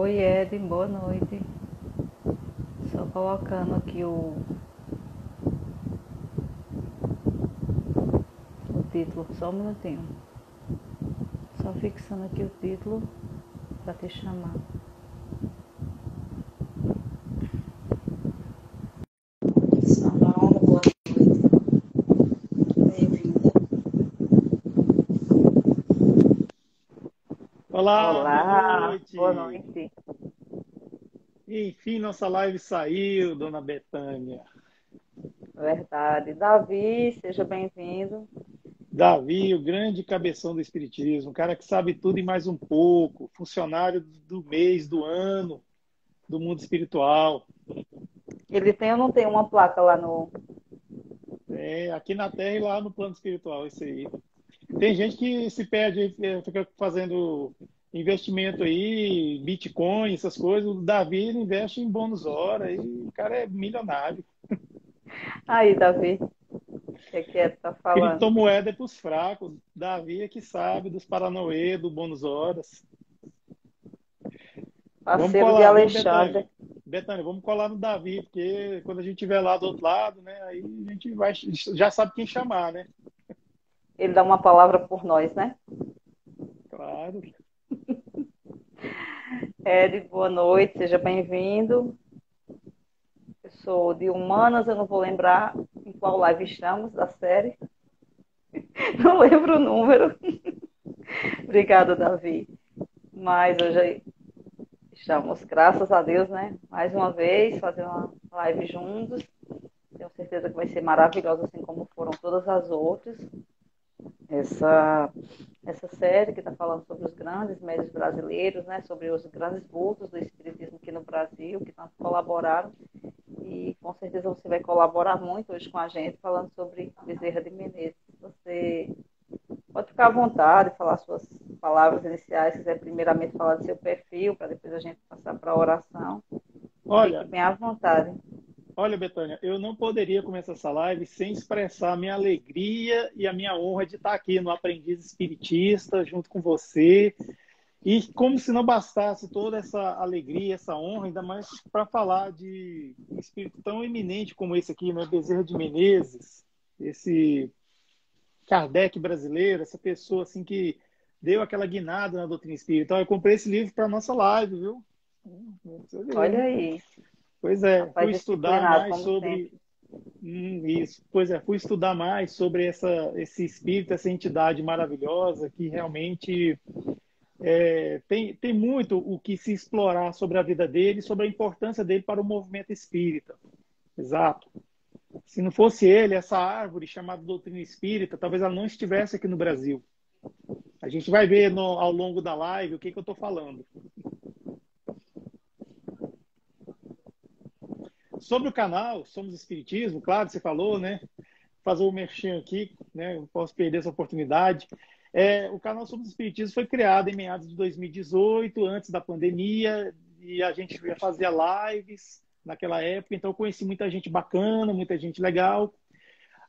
Oi, Ed, boa noite. Só colocando aqui o título, só um minutinho. Só fixando aqui o título para te chamar. Sonora, boa noite, bem-vinda. Olá, boa Olá, boa noite. noite. Enfim, nossa live saiu, dona Betânia. Verdade. Davi, seja bem-vindo. Davi, o grande cabeção do Espiritismo, o cara que sabe tudo e mais um pouco, funcionário do mês, do ano, do mundo espiritual. Ele tem ou não tem uma placa lá no. É, aqui na Terra e lá no plano espiritual, isso aí. Tem gente que se perde, fica fazendo investimento aí, Bitcoin, essas coisas. O Davi ele investe em bônus hora e o cara é milionário. Aí, Davi, o que é que tá falando? Criptomoeda é para os fracos. Davi é que sabe dos Paranauê, do bônus horas. Vamos Parceiro de colar, viu, Alexandre. Betânia? Betânia, vamos colar no Davi, porque quando a gente estiver lá do outro lado, né, aí a gente vai, já sabe quem chamar, né? Ele dá uma palavra por nós, né? Claro. Ed, boa noite, seja bem-vindo. Eu sou de Humanas, eu não vou lembrar em qual live estamos da série. Não lembro o número. Obrigada, Davi. Mas hoje estamos, graças a Deus, né? Mais uma vez, fazendo uma live juntos. Tenho certeza que vai ser maravilhosa, assim como foram todas as outras. Essa, essa série que está falando sobre os grandes médios brasileiros, né? Sobre os grandes vultos do espiritismo aqui no Brasil, que tanto colaboraram. E com certeza você vai colaborar muito hoje com a gente, falando sobre Bezerra de Menezes. Você pode ficar à vontade, falar suas palavras iniciais, se quiser primeiramente falar do seu perfil, para depois a gente passar para a oração. Fique Olha, bem à vontade. olha, Betânia, eu não poderia começar essa live sem expressar a minha alegria e a minha honra de estar aqui no Aprendiz Espiritista, junto com você. E como se não bastasse toda essa alegria, essa honra, ainda mais para falar de um espírito tão eminente como esse aqui, né? Bezerra de Menezes, esse Kardec brasileiro, essa pessoa assim que deu aquela guinada na doutrina espírita. Então, eu comprei esse livro para nossa live, viu? Você vê, Olha hein? aí, Pois é, rapaz fui estudar disciplinado, mais como sobre sempre. isso. Pois é, fui estudar mais sobre esse espírito, essa entidade maravilhosa que realmente tem muito o que se explorar sobre a vida dele, sobre a importância dele para o movimento espírita. Exato. Se não fosse ele, essa árvore chamada doutrina espírita, talvez ela não estivesse aqui no Brasil. A gente vai ver ao longo da live o que eu estou falando. Sobre o canal Somos Espiritismo, claro, você falou, né? Fazer o merchan aqui, né? Não posso perder essa oportunidade. O canal Somos Espiritismo foi criado em meados de 2018, antes da pandemia, e a gente fazia lives naquela época, então eu conheci muita gente bacana, muita gente legal.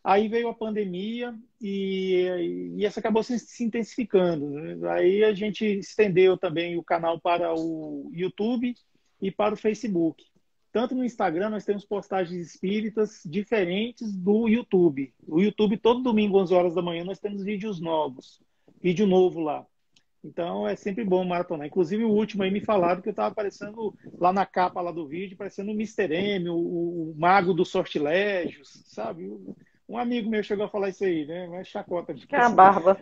Aí veio a pandemia e essa acabou se intensificando, né? Aí a gente estendeu também o canal para o YouTube e para o Facebook. Tanto no Instagram, nós temos postagens espíritas diferentes do YouTube. O YouTube, todo domingo, 11 horas da manhã, nós temos vídeos novos, vídeo novo lá. Então é sempre bom maratonar. Inclusive o último aí me falaram que eu estava aparecendo lá na capa lá do vídeo, parecendo o Mister M, o mago dos sortilégios, sabe? Um amigo meu chegou a falar isso aí, né? Mas chacota Acho que é a disso. barba.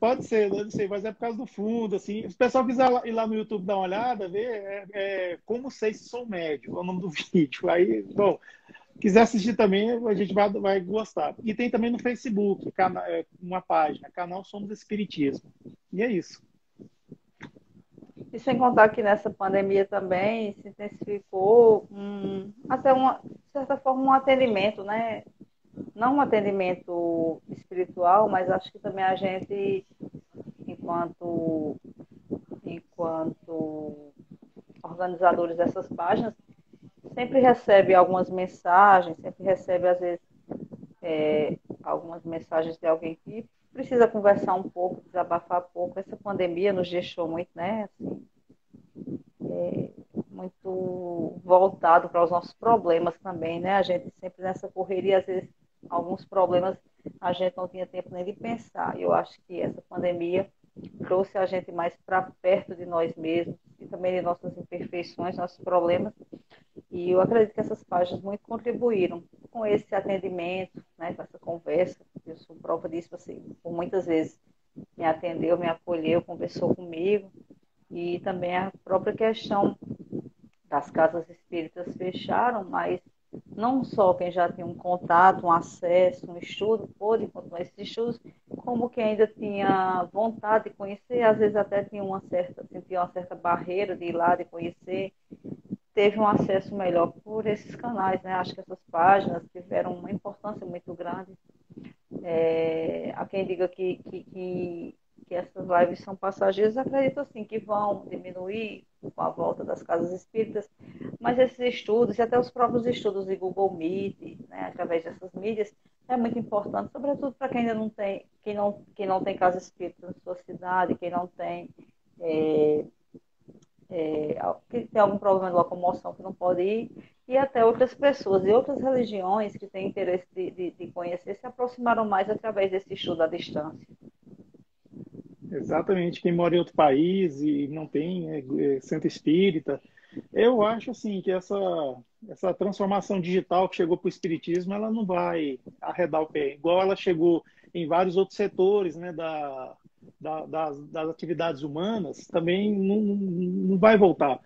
Pode ser, não sei, mas é por causa do fundo, assim. Se o pessoal quiser ir lá no YouTube dar uma olhada, ver, Como Sei Se Sou Médio, é o nome do vídeo. Aí, bom, quiser assistir também, a gente vai gostar. E tem também no Facebook, uma página, canal Somos Espiritismo. E é isso. E sem contar que nessa pandemia também se intensificou até de certa forma, um atendimento, né? Não um atendimento espiritual, mas acho que também a gente, enquanto organizadores dessas páginas, sempre recebe algumas mensagens, sempre recebe, às vezes, algumas mensagens de alguém que precisa conversar um pouco, desabafar um pouco. Essa pandemia nos deixou muito, né? Assim, muito voltado para os nossos problemas também, né? A gente sempre nessa correria, às vezes, alguns problemas a gente não tinha tempo nem de pensar. E eu acho que essa pandemia trouxe a gente mais para perto de nós mesmos e também de nossas imperfeições, nossos problemas. E eu acredito que essas páginas muito contribuíram com esse atendimento, né, com essa conversa. Eu sou prova disso, assim, por muitas vezes me atendeu, me acolheu, conversou comigo. E também a própria questão das casas espíritas fecharam, mas não só quem já tinha um contato, um acesso, um estudo, pôde continuar esses estudos, como quem ainda tinha vontade de conhecer, às vezes até sentia uma certa barreira de ir lá, de conhecer, teve um acesso melhor por esses canais, né? Acho que essas páginas tiveram uma importância muito grande. Há quem diga que essas lives são passageiras, acredito assim que vão diminuir com a volta das casas espíritas, mas esses estudos e até os próprios estudos de Google Meet, né, através dessas mídias, é muito importante, sobretudo para quem ainda não tem, quem não tem casa espírita na sua cidade, quem não tem que tem algum problema de locomoção que não pode ir, e até outras pessoas e outras religiões que têm interesse de conhecer se aproximaram mais através desse estudo à distância. Exatamente. Quem mora em outro país e não tem centro espírita, eu acho assim que essa transformação digital que chegou para o espiritismo, ela não vai arredar o pé, igual ela chegou em vários outros setores, né, das atividades humanas, também não vai voltar.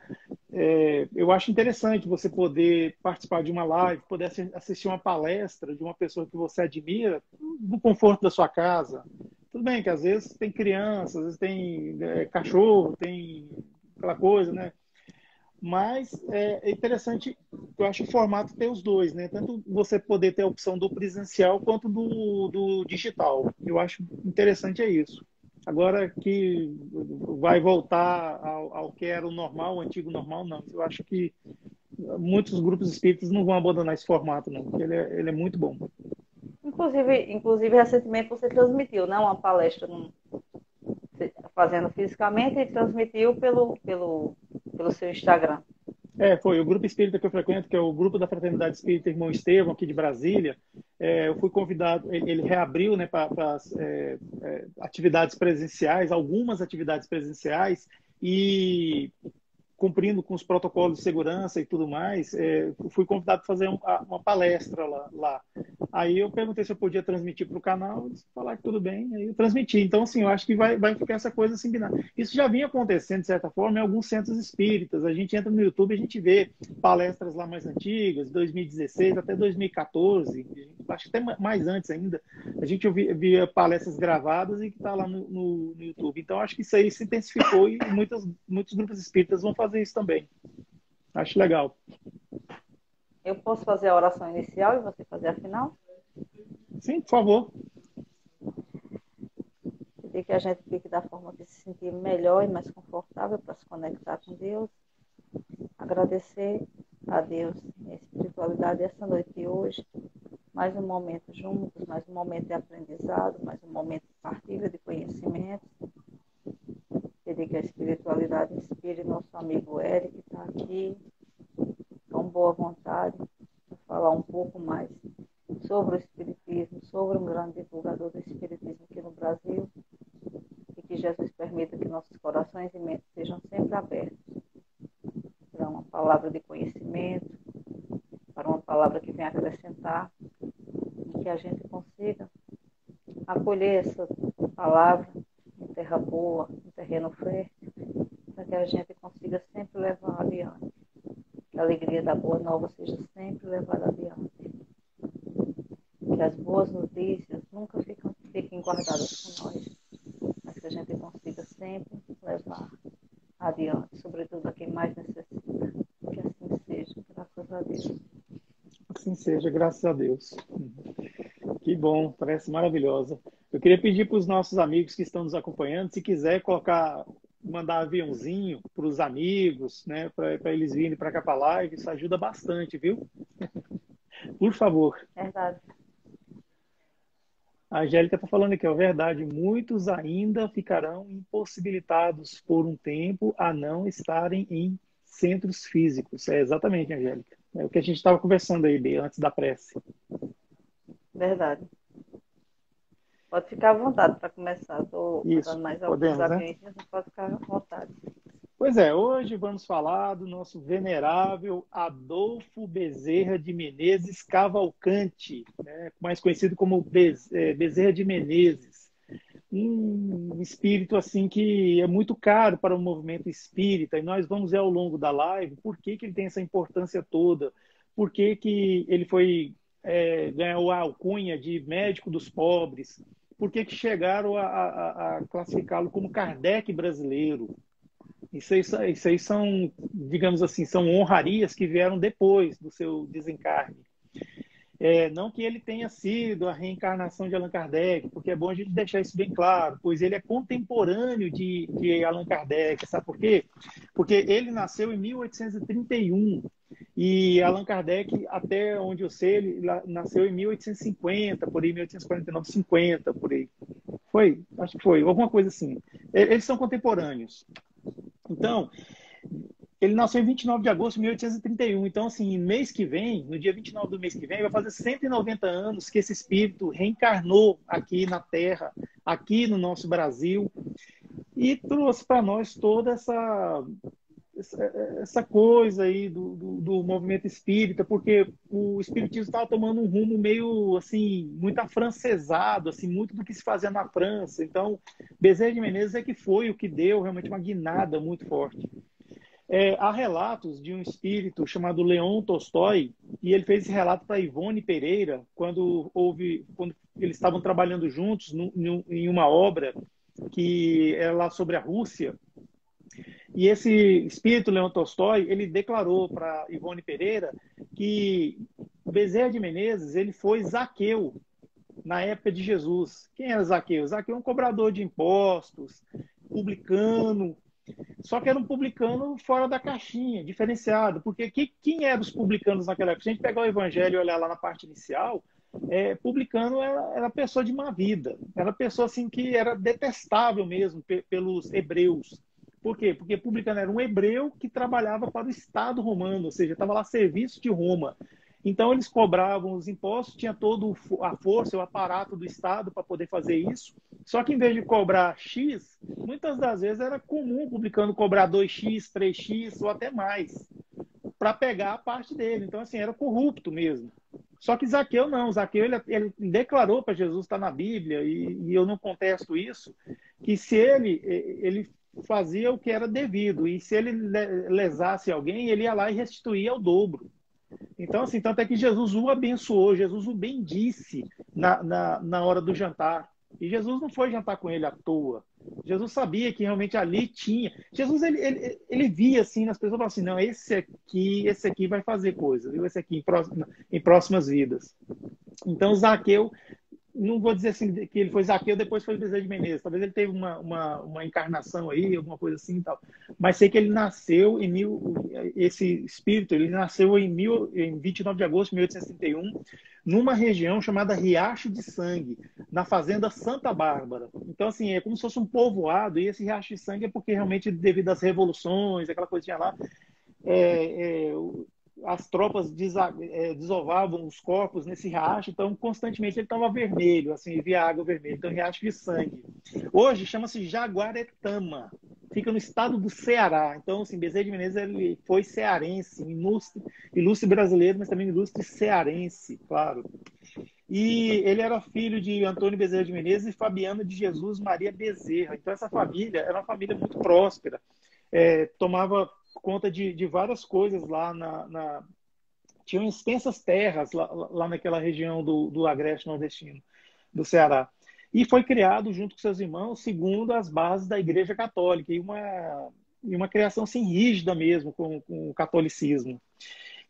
Eu acho interessante você poder participar de uma live, poder assistir uma palestra de uma pessoa que você admira no conforto da sua casa. Tudo bem que às vezes tem criança, às vezes tem cachorro, tem aquela coisa, né? Mas é interessante, eu acho o formato ter os dois, né? Tanto você poder ter a opção do presencial quanto do digital. Eu acho interessante é isso. Agora que vai voltar ao que era o normal, o antigo normal, não. Eu acho que muitos grupos espíritas não vão abandonar esse formato, não, porque ele é muito bom. Inclusive, recentemente você transmitiu, né, uma palestra fazendo fisicamente e transmitiu pelo seu Instagram. Foi o grupo espírita que eu frequento, que é o grupo da Fraternidade Espírita Irmão Estevão, aqui de Brasília. Eu fui convidado, ele reabriu, né, para atividades presenciais, algumas atividades presenciais, e cumprindo com os protocolos de segurança e tudo mais, fui convidado para fazer uma palestra lá. Aí eu perguntei se eu podia transmitir para o canal, eles falaram que tudo bem, aí eu transmiti. Então, assim, eu acho que vai ficar essa coisa assim. Isso já vinha acontecendo, de certa forma, em alguns centros espíritas. A gente entra no YouTube e a gente vê palestras lá mais antigas, 2016 até 2014, acho que até mais antes ainda. A gente via palestras gravadas e que está lá no YouTube. Então, acho que isso aí se intensificou e muitos grupos espíritas vão fazer isso também. Acho legal. Eu posso fazer a oração inicial e você fazer a final? Sim, por favor. Pedir que a gente fique da forma que se sentir melhor e mais confortável para se conectar com Deus. Agradecer a Deus e a espiritualidade essa noite de hoje. Mais um momento juntos, mais um momento de aprendizado, mais um momento de partilha de conhecimento. Pedir que a espiritualidade inspire nosso amigo Eric, que está aqui, com boa vontade, para falar um pouco mais sobre o Espiritismo, sobre um grande divulgador do Espiritismo aqui no Brasil, e que Jesus permita que nossos corações e mentes sejam sempre abertos para uma palavra de conhecimento, para uma palavra que venha acrescentar, e que a gente consiga acolher essa palavra em terra boa, em terreno fértil, para que a gente consiga sempre levar adiante. Que a alegria da boa nova seja sempre levada adiante. Que as boas notícias nunca fiquem guardadas com nós, mas que a gente consiga sempre levar adiante, sobretudo a quem mais necessita. Que assim seja, graças a Deus. Assim seja, graças a Deus. Que bom, parece maravilhosa. Eu queria pedir para os nossos amigos que estão nos acompanhando, se quiser mandar aviãozinho para os amigos, né, para eles virem para cá para a live, isso ajuda bastante, viu? Por favor. Verdade. A Angélica está falando aqui, é verdade, muitos ainda ficarão impossibilitados por um tempo a não estarem em centros físicos. É exatamente, Angélica. É o que a gente estava conversando aí, Bê, antes da prece. Verdade. Pode ficar à vontade para começar. Estou Isso, dando mais alguns podemos, né? ambientes, você pode ficar à vontade. Pois é, hoje vamos falar do nosso venerável Adolfo Bezerra de Menezes Cavalcante, né? Mais conhecido como Bezerra de Menezes. Um espírito assim que é muito caro para o movimento espírita, e nós vamos ver ao longo da live por que que ele tem essa importância toda, por que que ele foi ganhou a alcunha de médico dos pobres, por que que chegaram a classificá-lo como Kardec brasileiro. Isso aí são, digamos assim, são honrarias que vieram depois do seu desencarne. Não que ele tenha sido a reencarnação de Allan Kardec, porque é bom a gente deixar isso bem claro, pois ele é contemporâneo de Allan Kardec, sabe por quê? Porque ele nasceu em 1831 e Allan Kardec, até onde eu sei, ele nasceu em 1850, por aí, 1849, 50, por aí. Foi? Acho que foi, alguma coisa assim. Eles são contemporâneos. Então, ele nasceu em 29 de agosto de 1831. Então, assim, mês que vem, no dia 29 do mês que vem, vai fazer 190 anos que esse espírito reencarnou aqui na Terra, aqui no nosso Brasil, e trouxe para nós toda essa coisa aí do movimento espírita, porque o espiritismo estava tomando um rumo meio, assim, muito afrancesado, assim, muito do que se fazia na França. Então, Bezerra de Menezes é que foi o que deu realmente uma guinada muito forte. Há relatos de um espírito chamado Leon Tolstói, e ele fez esse relato para Ivone Pereira, quando eles estavam trabalhando juntos em uma obra que era lá sobre a Rússia. E esse espírito, Leon Tolstói, ele declarou para Ivone Pereira que Bezerra de Menezes ele foi Zaqueu na época de Jesus. Quem era Zaqueu? Zaqueu é um cobrador de impostos, publicano. Só que era um publicano fora da caixinha, diferenciado. Porque quem eram os publicanos naquela época? Se a gente pegar o Evangelho e olhar lá na parte inicial, publicano era pessoa de má vida. Era pessoa assim, que era detestável mesmo pelos hebreus. Por quê? Porque publicano era um hebreu que trabalhava para o Estado romano, ou seja, estava lá a serviço de Roma. Então, eles cobravam os impostos, tinha toda a força, o aparato do Estado para poder fazer isso. Só que, em vez de cobrar X, muitas das vezes era comum o publicano cobrar 2x, 3x ou até mais, para pegar a parte dele. Então, assim, era corrupto mesmo. Só que Zaqueu não. Zaqueu, ele declarou para Jesus, está na Bíblia, e eu não contesto isso, que se ele fazia o que era devido, e se ele lesasse alguém, ele ia lá e restituía o dobro. Então, assim, tanto é que Jesus o abençoou, Jesus o bendisse na hora do jantar. E Jesus não foi jantar com ele à toa. Jesus sabia que realmente ali tinha. Jesus, ele via assim nas pessoas, falava assim, não, esse aqui vai fazer coisa, viu? Esse aqui em próximas vidas. Então, Zaqueu, não vou dizer assim que ele foi Zaqueu, depois foi Bezerra de Menezes. Talvez ele teve uma encarnação aí, alguma coisa assim e tal. Mas sei que ele nasceu esse espírito, ele nasceu em 29 de agosto de 1861, numa região chamada Riacho de Sangue, na fazenda Santa Bárbara. Então, assim, é como se fosse um povoado, e esse Riacho de Sangue é porque realmente, devido às revoluções, aquela coisinha lá, as tropas desovavam os corpos nesse riacho, então constantemente ele estava vermelho, assim, via água vermelha, então riacho de sangue. Hoje chama-se Jaguaretama, fica no estado do Ceará. Então, assim, Bezerra de Menezes ele foi cearense, ilustre brasileiro, mas também ilustre cearense, claro. E ele era filho de Antônio Bezerra de Menezes e Fabiana de Jesus Maria Bezerra. Então, essa família era uma família muito próspera, tomava conta de várias coisas lá tinham extensas terras lá naquela região do Agreste Nordestino, do Ceará. E foi criado, junto com seus irmãos, segundo as bases da Igreja Católica, e uma criação assim, rígida mesmo com o catolicismo.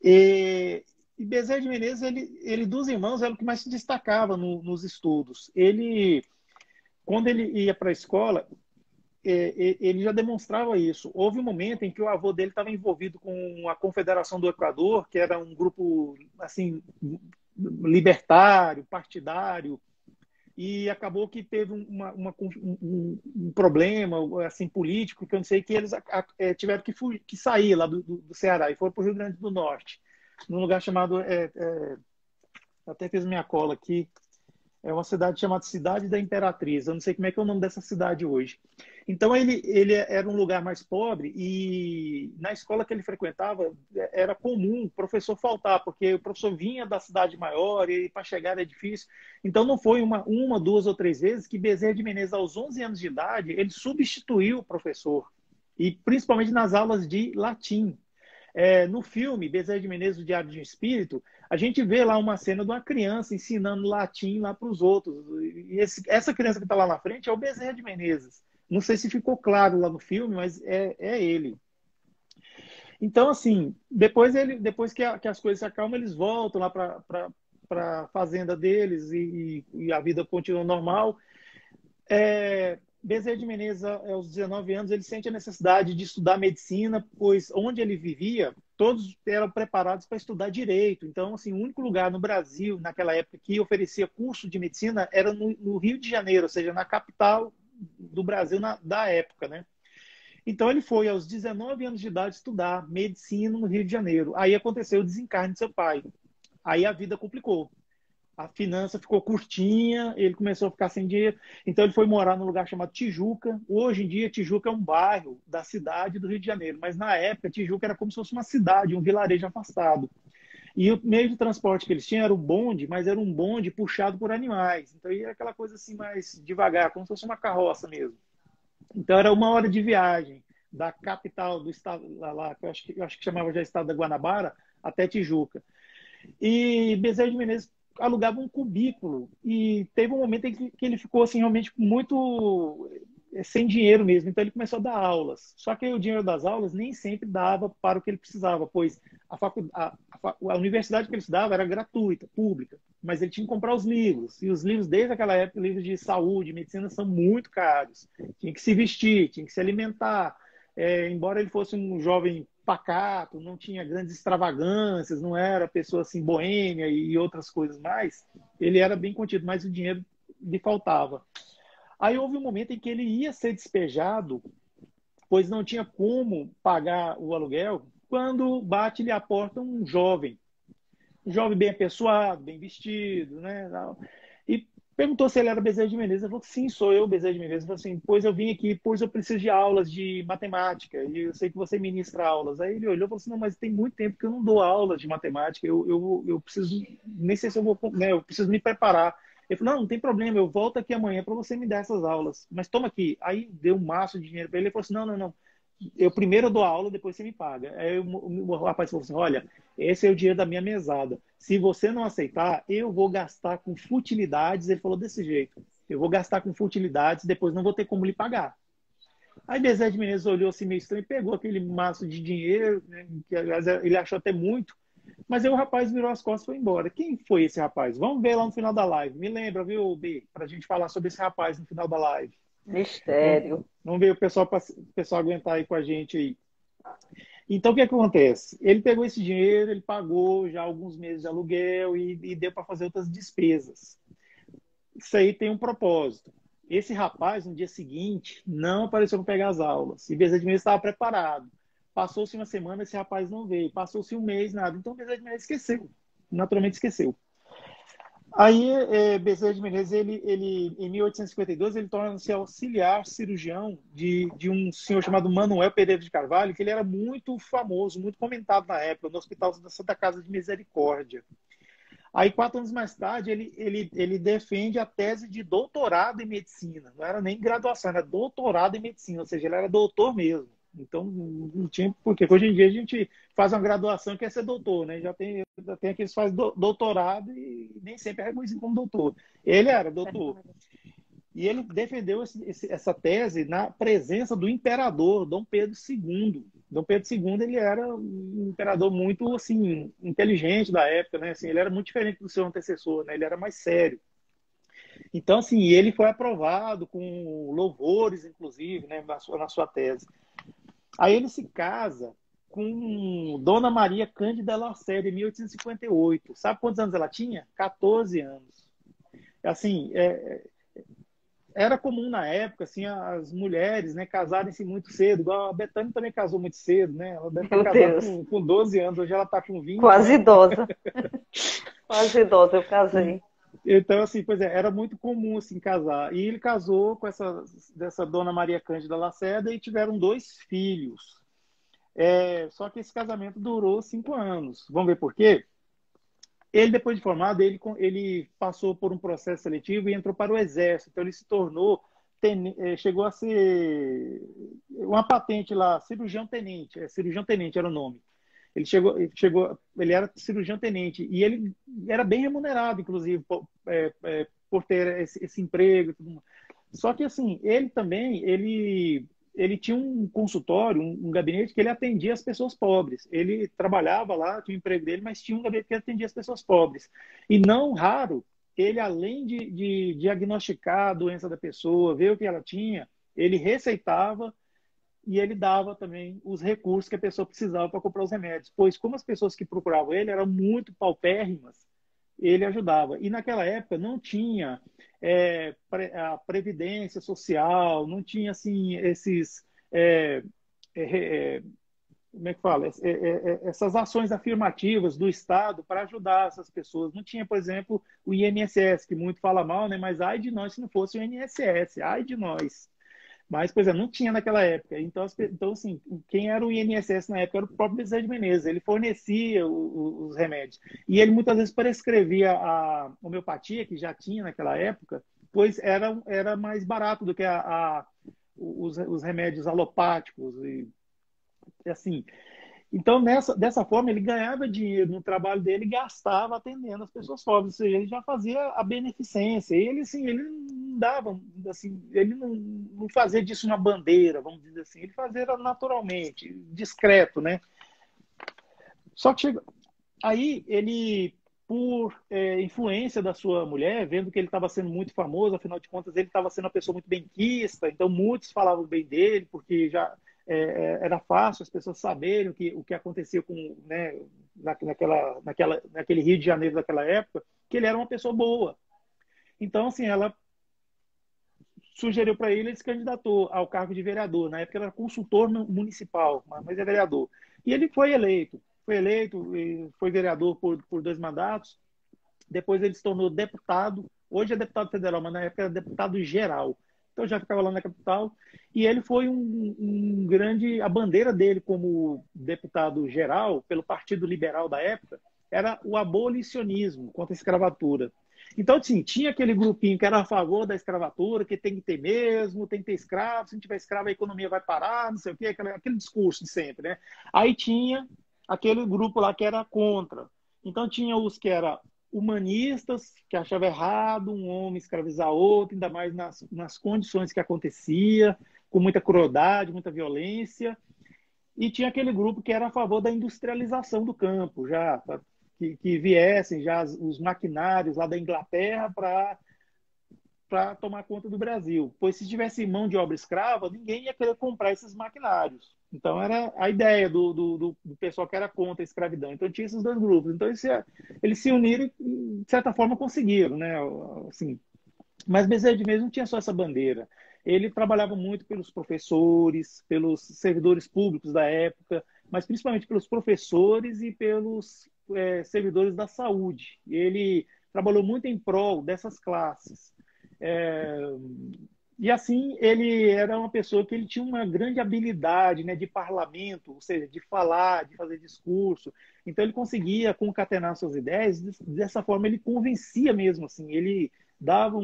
E Bezerra de Menezes, ele dos irmãos, era o que mais se destacava nos estudos. Quando ele ia para a escola, ele já demonstrava isso. Houve um momento em que o avô dele estava envolvido com a Confederação do Equador, que era um grupo assim libertário, partidário, e acabou que teve um problema assim, político, que eu não sei, que eles tiveram que sair lá do Ceará e foram para o Rio Grande do Norte, num lugar chamado, até fiz minha cola aqui, é uma cidade chamada Cidade da Imperatriz. Eu não sei como é que é o nome dessa cidade hoje. Então, ele era um lugar mais pobre e na escola que ele frequentava era comum o professor faltar, porque o professor vinha da cidade maior e para chegar era difícil. Então, não foi uma, duas ou três vezes que Bezerra de Menezes, aos 11 anos de idade, ele substituiu o professor, e principalmente nas aulas de latim. No filme Bezerra de Menezes, o Diário de um Espírito, a gente vê lá uma cena de uma criança ensinando latim lá para os outros. E essa criança que está lá na frente é o Bezerra de Menezes. Não sei se ficou claro lá no filme, mas é ele. Então, assim, depois que as coisas se acalmam, eles voltam lá para a fazenda deles e a vida continua normal. Bezerra de Menezes, aos 19 anos, ele sente a necessidade de estudar medicina, pois onde ele vivia, todos eram preparados para estudar direito. Então, assim, o único lugar no Brasil, naquela época, que oferecia curso de medicina era no Rio de Janeiro, ou seja, na capital do Brasil da época, né? Então, ele foi, aos 19 anos de idade, estudar medicina no Rio de Janeiro. Aí aconteceu o desencarne de seu pai. Aí a vida complicou. A finança ficou curtinha, ele começou a ficar sem dinheiro, então ele foi morar num lugar chamado Tijuca. Hoje em dia, Tijuca é um bairro da cidade do Rio de Janeiro, mas na época, Tijuca era como se fosse uma cidade, um vilarejo afastado. E o meio de transporte que eles tinham era o bonde, mas era um bonde puxado por animais. Então era aquela coisa assim mais devagar, como se fosse uma carroça mesmo. Então era 1 hora de viagem da capital do estado, lá que eu acho que chamava já estado da Guanabara, até Tijuca. E Bezerra de Menezes alugava um cubículo e teve um momento em que ele ficou assim realmente muito sem dinheiro mesmo, então ele começou a dar aulas. Só que o dinheiro das aulas nem sempre dava para o que ele precisava, pois a universidade que ele estudava era gratuita, pública, mas ele tinha que comprar os livros, e os livros desde aquela época, livros de saúde, medicina, são muito caros. Tinha que se vestir, tinha que se alimentar. Embora ele fosse um jovem pacato, não tinha grandes extravagâncias, não era pessoa assim boêmia e outras coisas mais, ele era bem contido, mas o dinheiro lhe faltava. Aí houve um momento em que ele ia ser despejado, pois não tinha como pagar o aluguel, quando bate-lhe à porta um jovem bem apessoado, bem vestido, né? E perguntou se ele era Bezerra de Menezes. Ele falou que sim, sou eu, Bezerra de Menezes. Ele falou assim, pois eu vim aqui, pois eu preciso de aulas de matemática, e eu sei que você ministra aulas. Aí ele olhou e falou assim, não, mas tem muito tempo que eu não dou aulas de matemática, eu preciso, nem sei se eu vou, né, eu preciso me preparar. Ele falou, não tem problema, eu volto aqui amanhã para você me dar essas aulas, mas toma aqui. Aí deu um maço de dinheiro para ele, ele falou assim, não, eu primeiro dou aula, depois você me paga. Aí o rapaz falou assim, olha, esse é o dinheiro da minha mesada. Se você não aceitar, eu vou gastar com futilidades. Ele falou desse jeito, eu vou gastar com futilidades, depois não vou ter como lhe pagar. Aí Bezerra de Menezes olhou assim meio estranho, pegou aquele maço de dinheiro, né, que aliás ele achou até muito, mas aí o rapaz virou as costas e foi embora. Quem foi esse rapaz? Vamos ver lá no final da live. Me lembra, viu, B, para a gente falar sobre esse rapaz no final da live. Mistério. Vamos ver o pessoal aguentar aí com a gente aí. Então, o que acontece? Ele pegou esse dinheiro, ele pagou já alguns meses de aluguel e deu para fazer outras despesas. Isso aí tem um propósito. Esse rapaz, no dia seguinte, não apareceu para pegar as aulas. E Bezerra de Menezes estava preparado. Passou-se uma semana, esse rapaz não veio. Passou-se um mês, nada. Então, Bezerra de Menezes esqueceu. Naturalmente esqueceu. Aí, Bezerra de Menezes, em 1852, ele torna-se auxiliar cirurgião de um senhor chamado Manuel Pereira de Carvalho, que ele era muito famoso, muito comentado na época, no Hospital da Santa Casa de Misericórdia. Aí, 4 anos mais tarde, ele defende a tese de doutorado em medicina. Não era nem graduação, era doutorado em medicina, ou seja, ele era doutor mesmo. Então, não tinha porque hoje em dia a gente faz uma graduação e quer ser doutor, né? Já tem aqueles que fazem doutorado e nem sempre é reconhecido como doutor. Ele era doutor. E ele defendeu essa tese na presença do imperador Dom Pedro II. Dom Pedro II, ele era um imperador muito assim inteligente da época, né? Assim, ele era muito diferente do seu antecessor, né? Ele era mais sério. Então, assim, ele foi aprovado com louvores, inclusive, né, na sua tese. Aí ele se casa com Dona Maria Cândida Lacerda, em 1858. Sabe quantos anos ela tinha? 14 anos. assim, era comum na época, assim, as mulheres, né, casarem-se muito cedo, igual a Bethânia também casou muito cedo, né? Ela deve ter Meu casado Deus, com 12 anos, hoje ela está com 20, quase né? idosa. Quase idosa, eu casei. Então, assim, pois é, era muito comum, assim, casar. E ele casou com dessa dona Maria Cândida Lacerda e tiveram 2 filhos. Só que esse casamento durou 5 anos. Vamos ver por quê? Ele, depois de formado, ele passou por um processo seletivo e entrou para o Exército. Então, ele se tornou, chegou a ser uma patente lá, cirurgião-tenente. Cirurgião-tenente era o nome. Ele era cirurgião-tenente e ele era bem remunerado, inclusive, por ter esse emprego. Só que, assim, ele também, ele tinha um consultório, um gabinete que ele atendia as pessoas pobres. Ele trabalhava lá, tinha o emprego dele, mas tinha um gabinete que atendia as pessoas pobres. E não raro, ele, além de diagnosticar a doença da pessoa, ver o que ela tinha, ele receitava e ele dava também os recursos que a pessoa precisava para comprar os remédios. Pois, como as pessoas que procuravam ele eram muito paupérrimas, ele ajudava. E naquela época não tinha a previdência social, não tinha assim esses como é que fala? Essas ações afirmativas do Estado para ajudar essas pessoas. Não tinha, por exemplo, o INSS, que muito fala mal, né? Mas ai de nós se não fosse o INSS, ai de nós. Mas, pois é, não tinha naquela época. Então, assim, quem era o INSS na época era o próprio Bezerra de Menezes. Ele fornecia os remédios. E ele muitas vezes prescrevia a homeopatia, que já tinha naquela época, pois era mais barato do que os remédios alopáticos. E, assim, então, dessa forma, ele ganhava dinheiro no trabalho dele e gastava atendendo as pessoas pobres. Ou seja, ele já fazia a beneficência. Ele, assim, ele não dava, assim, ele não fazia disso uma bandeira, vamos dizer assim. Ele fazia naturalmente, discreto, né? Só que aí ele, por influência da sua mulher, vendo que ele estava sendo muito famoso, afinal de contas, ele estava sendo uma pessoa muito benquista, então muitos falavam bem dele, porque já era fácil as pessoas saberem o que acontecia com, né, naquele Rio de Janeiro daquela época, que ele era uma pessoa boa. Então, assim, ela sugeriu para ele se candidatou ao cargo de vereador. Na época, ele era consultor municipal, mas é vereador. E ele foi eleito. E foi vereador por 2 mandatos. Depois ele se tornou deputado. Hoje é deputado federal, mas na época era deputado geral. Então já ficava lá na capital. E ele foi um grande. A bandeira dele como deputado geral, pelo Partido Liberal da época, era o abolicionismo contra a escravatura. Então, assim, tinha aquele grupinho que era a favor da escravatura, que tem que ter mesmo, tem que ter escravo, se não tiver escravo a economia vai parar, não sei o quê, aquele discurso de sempre, né? Aí tinha aquele grupo lá que era contra. Então tinha os que eram humanistas, que achavam errado um homem escravizar outro, ainda mais nas condições que acontecia, com muita crueldade, muita violência. E tinha aquele grupo que era a favor da industrialização do campo, já que viessem já os maquinários lá da Inglaterra para tomar conta do Brasil. Pois se tivesse mão de obra escrava, ninguém ia querer comprar esses maquinários. Então era a ideia do pessoal que era contra a escravidão. Então tinha esses 2 grupos. Então eles se uniram e, de certa forma, conseguiram, né? Assim, mas Bezerra de Menezes não tinha só essa bandeira. Ele trabalhava muito pelos professores, pelos servidores públicos da época, mas principalmente pelos professores e pelos servidores da saúde. Ele trabalhou muito em prol dessas classes. É, e assim, ele era uma pessoa que ele tinha uma grande habilidade, né, de parlamento, ou seja, de falar, de fazer discurso. Então ele conseguia concatenar suas ideias, dessa forma ele convencia mesmo, assim, ele dava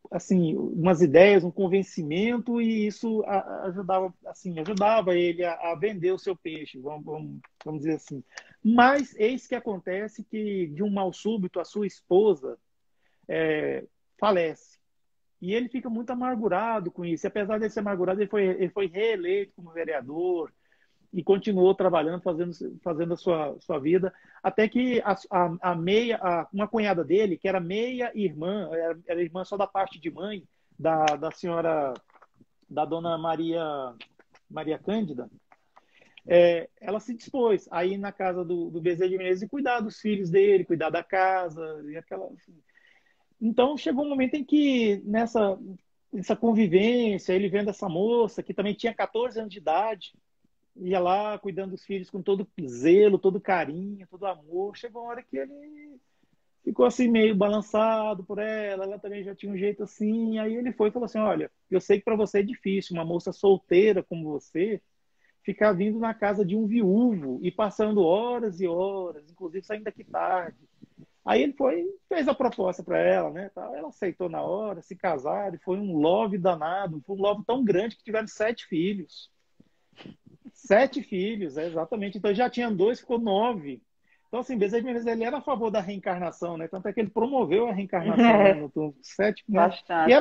assim, umas ideias, um convencimento e isso ajudava ele a vender o seu peixe, vamos dizer assim. Mas eis que acontece que de um mal súbito a sua esposa falece. E ele fica muito amargurado com isso. E apesar de ser amargurado, ele foi reeleito como vereador e continuou trabalhando, fazendo a sua vida, até que uma cunhada dele, que era meia-irmã, era irmã só da parte de mãe, da senhora, da dona Maria Cândida, ela se dispôs a ir na casa do Bezerra de Menezes e cuidar dos filhos dele, cuidar da casa, e aquela. Então chegou um momento em que nessa convivência, ele vendo essa moça que também tinha 14 anos de idade, ia lá cuidando dos filhos com todo zelo, todo carinho, todo amor. Chegou uma hora que ele ficou assim meio balançado por ela também já tinha um jeito assim. Aí ele foi e falou assim: olha, eu sei que para você é difícil, uma moça solteira como você, ficar vindo na casa de um viúvo e passando horas e horas, inclusive saindo daqui tarde. Aí ele foi, fez a proposta para ela, né? Ela aceitou na hora, se casaram, e foi um love danado, foi um love tão grande que tiveram 7 filhos. 7 filhos, exatamente. Então já tinha 2, ficou 9. Então, assim, Bezerra de Menezes, ele era a favor da reencarnação, né? Tanto é que ele promoveu a reencarnação, né? É, No 7, né? E bastante.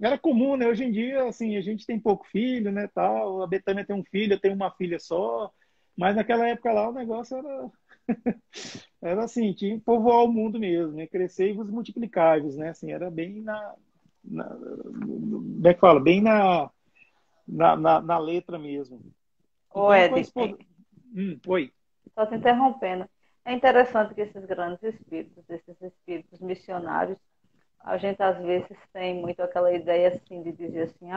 era comum, né? Hoje em dia, assim, a gente tem pouco filho, né? Tal. A Betânia tem um filho, eu tenho uma filha só. Mas naquela época lá o negócio era assim, tinha que povoar o mundo mesmo, né? Crescer e vos multiplicai-vos, né? Assim, era bem como é que fala? Bem na letra mesmo. Ô, Então, com a Ed, esposa. Oi. só te interrompendo. É interessante que esses grandes espíritos, esses espíritos missionários, a gente às vezes tem muito aquela ideia assim de dizer assim,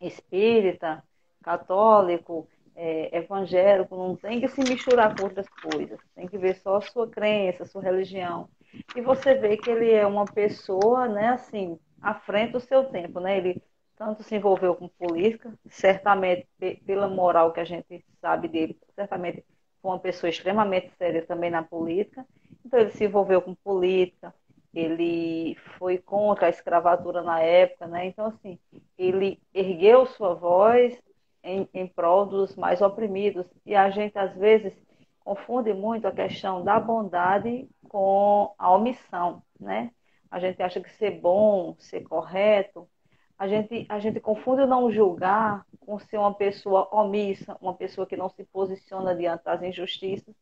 espírita, católico, evangélico, não tem que se misturar com outras coisas, tem que ver só a sua crença, a sua religião. E você vê que ele é uma pessoa, né, assim, à frente do seu tempo, né? Ele tanto se envolveu com política, certamente pela moral que a gente sabe dele, certamente foi uma pessoa extremamente séria também na política. Então ele se envolveu com política, ele foi contra a escravatura na época, né? Então assim, ele ergueu sua voz em prol dos mais oprimidos. E a gente, às vezes, confunde muito a questão da bondade com a omissão, né? A gente acha que ser bom, ser correto, a gente confunde o não julgar com ser uma pessoa omissa, uma pessoa que não se posiciona diante das injustiças.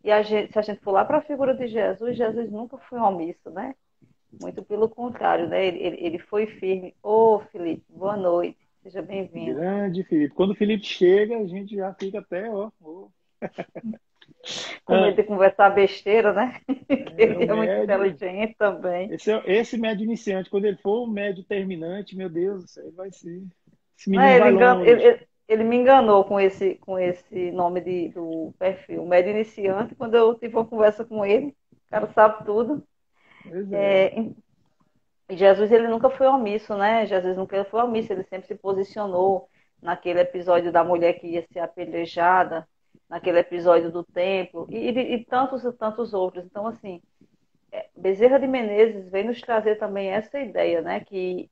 E se a gente for lá para a figura de Jesus, Jesus nunca foi omisso, né? Muito pelo contrário, né? Ele foi firme. Ô, Felipe, boa noite. Seja bem-vindo. Grande Felipe. Quando o Felipe chega, a gente já fica até, ó. Com medo de conversar besteira, né? É o Ele é muito médio. inteligente também. Esse médio iniciante, quando ele for o médio terminante, meu Deus do céu, ele vai ser. Esse Né, menino vai longe. ele me enganou com esse nome do perfil. Médio iniciante, quando eu tive uma conversa com ele, o cara sabe tudo. Pois é. É, Jesus, ele nunca foi omisso, né? Jesus nunca foi omisso, ele sempre se posicionou naquele episódio da mulher que ia ser apedrejada, naquele episódio do templo, e tantos e tantos outros. Então, assim, Bezerra de Menezes vem nos trazer também essa ideia, né? Que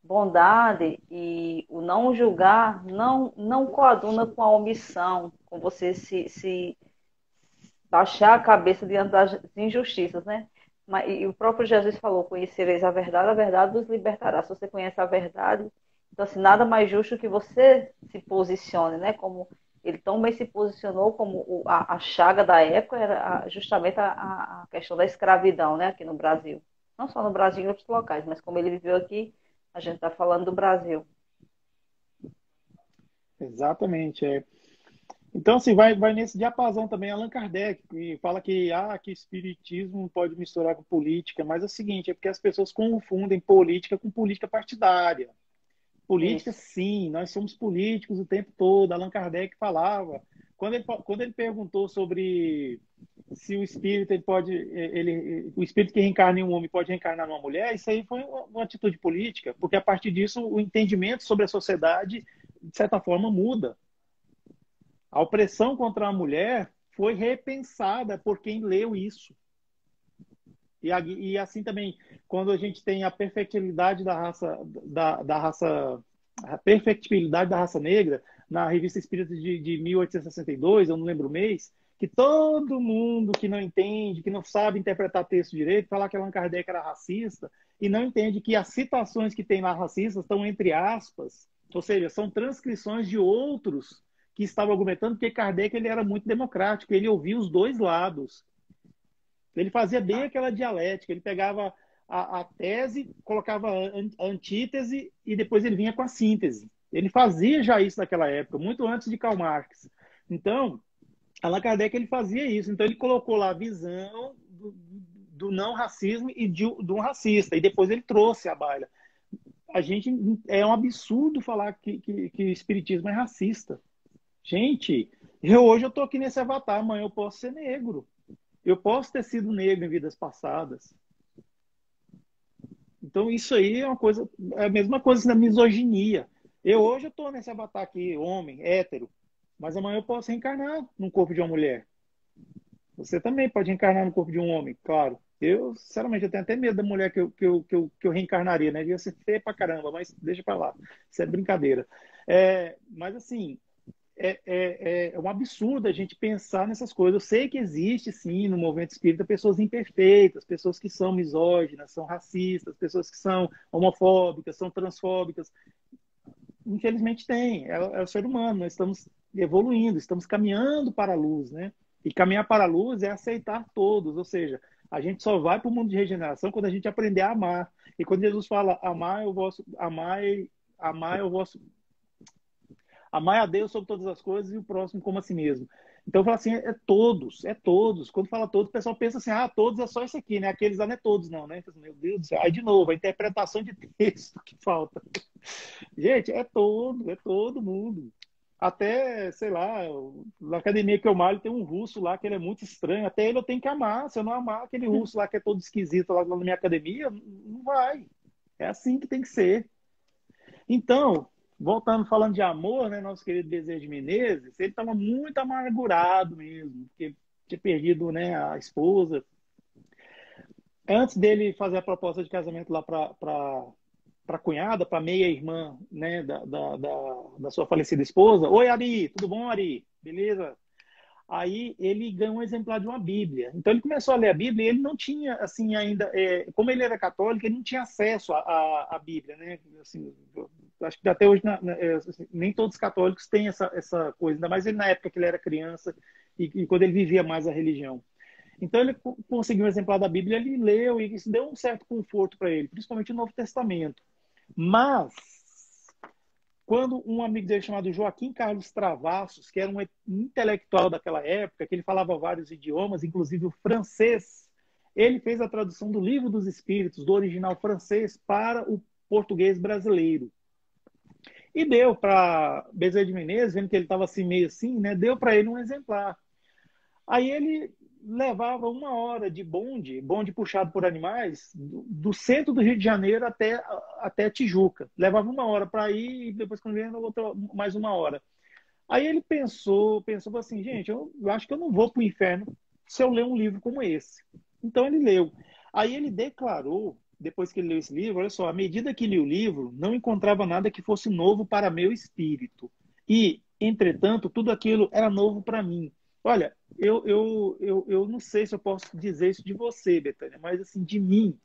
bondade e o não julgar não coaduna com a omissão, com você se baixar a cabeça diante das injustiças, né? E o próprio Jesus falou: conhecereis a verdade vos libertará. Se você conhece a verdade, então assim, nada mais justo que você se posicione, né? Como ele tão bem se posicionou, como a chaga da época era justamente a questão da escravidão, né? Aqui no Brasil. Não só no Brasil, em outros locais, mas como ele viveu aqui, a gente está falando do Brasil. Exatamente. Então, assim, vai nesse diapasão também Allan Kardec, que fala que espiritismo não pode misturar com política, mas é o seguinte, é porque as pessoas confundem política com política partidária. Política, Isso. sim, nós somos políticos o tempo todo. Allan Kardec falava. Quando ele perguntou sobre se o espírito o espírito que reencarna em um homem pode reencarnar numa mulher, isso aí foi uma atitude política, porque a partir disso o entendimento sobre a sociedade, de certa forma, muda. A opressão contra a mulher foi repensada por quem leu isso. E assim também, quando a gente tem a perfectibilidade da raça, a perfectibilidade da raça negra, na Revista Espírita de 1862, eu não lembro o mês, que todo mundo que não entende, que não sabe interpretar texto direito, fala que Allan Kardec era racista, e não entende que as citações que tem lá racistas estão entre aspas, ou seja, são transcrições de outros que estavam argumentando que Kardec ele era muito democrático, ele ouvia os dois lados. Ele fazia bem aquela dialética, ele pegava a tese, colocava a antítese e depois ele vinha com a síntese. Ele fazia já isso naquela época, muito antes de Karl Marx. Então, Allan Kardec ele fazia isso. Então, ele colocou lá a visão do não racismo e de um racista. E depois ele trouxe à baila. A gente é um absurdo falar que o espiritismo é racista. Gente, hoje eu estou aqui nesse avatar, amanhã eu posso ser negro. Eu posso ter sido negro em vidas passadas. Então, isso aí é uma coisa, é a mesma coisa da misoginia. Hoje eu estou nesse avatar aqui, homem, hétero, mas amanhã eu posso reencarnar no corpo de uma mulher. Você também pode reencarnar no corpo de um homem, claro. Eu, sinceramente, eu tenho até medo da mulher que eu reencarnaria, né? Devia ser feia pra caramba, mas deixa pra lá. Isso é brincadeira. Mas, assim, é um absurdo a gente pensar nessas coisas. Eu sei que existe, sim, no movimento espírita, pessoas imperfeitas, pessoas que são misóginas, são racistas, pessoas que são homofóbicas, são transfóbicas. Infelizmente tem, é o ser humano, nós estamos evoluindo, estamos caminhando para a luz, né? E caminhar para a luz é aceitar todos, ou seja, a gente só vai para o mundo de regeneração quando a gente aprender a amar. E quando Jesus fala amar eu vosso, amar eu vosso, amar a Deus sobre todas as coisas e o próximo como a si mesmo. Então, eu falo assim, é todos, é todos. Quando fala todos, o pessoal pensa assim, todos é só isso aqui, né? Aqueles lá não é todos, não, né? Meu Deus do céu. Aí, de novo, a interpretação de texto que falta. Gente, é todo mundo. Até, sei lá, na academia que eu malho tem um russo lá que ele é muito estranho. Até ele eu tenho que amar. Se eu não amar aquele russo lá que é todo esquisito lá na minha academia, não vai. É assim que tem que ser. Então, voltando, falando de amor, né, nosso querido Bezerra de Menezes, ele estava muito amargurado mesmo, porque tinha perdido, né, a esposa. Antes dele fazer a proposta de casamento lá para a cunhada, para meia-irmã, né, da sua falecida esposa. Oi, Ari, tudo bom, Ari? Beleza? Aí ele ganhou um exemplar de uma Bíblia. Então ele começou a ler a Bíblia e ele não tinha, assim, ainda... como ele era católico, ele não tinha acesso à Bíblia, né? Assim, acho que até hoje assim, nem todos os católicos têm essa coisa, ainda mais ele na época que ele era criança e quando ele vivia mais a religião. Então ele conseguiu um exemplar da Bíblia, ele leu e isso deu um certo conforto para ele, principalmente o Novo Testamento. Mas, quando um amigo dele chamado Joaquim Carlos Travassos, que era um intelectual daquela época, que ele falava vários idiomas, inclusive o francês, ele fez a tradução do Livro dos Espíritos, do original francês, para o português brasileiro. E deu para Bezerra de Menezes, vendo que ele estava assim, meio assim, né, deu para ele um exemplar. Aí ele levava 1 hora de bonde puxado por animais, do centro do Rio de Janeiro até Tijuca. Levava 1 hora para ir e depois, quando vinha, mais 1 hora. Aí ele pensou assim, gente, eu acho que eu não vou para o inferno se eu ler um livro como esse. Então ele leu. Aí ele declarou, depois que ele leu esse livro, olha só, à medida que li o livro, não encontrava nada que fosse novo para meu espírito. E, entretanto, tudo aquilo era novo para mim. Olha, eu não sei se eu posso dizer isso de você, Betânia, mas assim, de mim,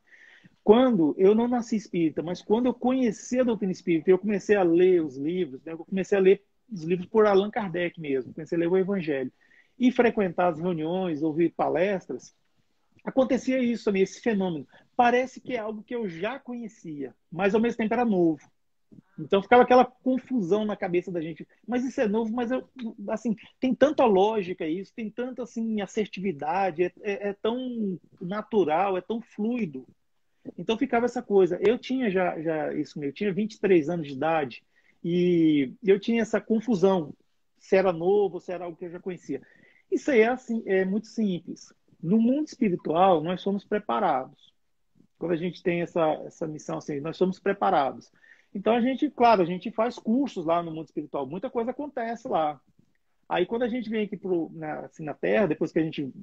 quando eu não nasci espírita, mas quando eu conheci a doutrina espírita, eu comecei a ler os livros, né? Eu comecei a ler os livros por Allan Kardec mesmo, comecei a ler o Evangelho e frequentar as reuniões, ouvir palestras, acontecia isso também, esse fenômeno. Parece que é algo que eu já conhecia, mas ao mesmo tempo era novo. Então ficava aquela confusão na cabeça da gente. Mas isso é novo, mas assim, tem tanta lógica isso, tem tanta assim, assertividade, é tão natural, é tão fluido. Então ficava essa coisa. Eu tinha já isso mesmo, eu tinha 23 anos de idade e eu tinha essa confusão, se era novo, se era algo que eu já conhecia. Isso aí assim, é muito simples. No mundo espiritual, nós somos preparados. Quando a gente tem essa missão assim, nós somos preparados. Então a gente, claro, a gente faz cursos lá no mundo espiritual, muita coisa acontece lá. Aí quando a gente vem aqui assim, na Terra, depois que a gente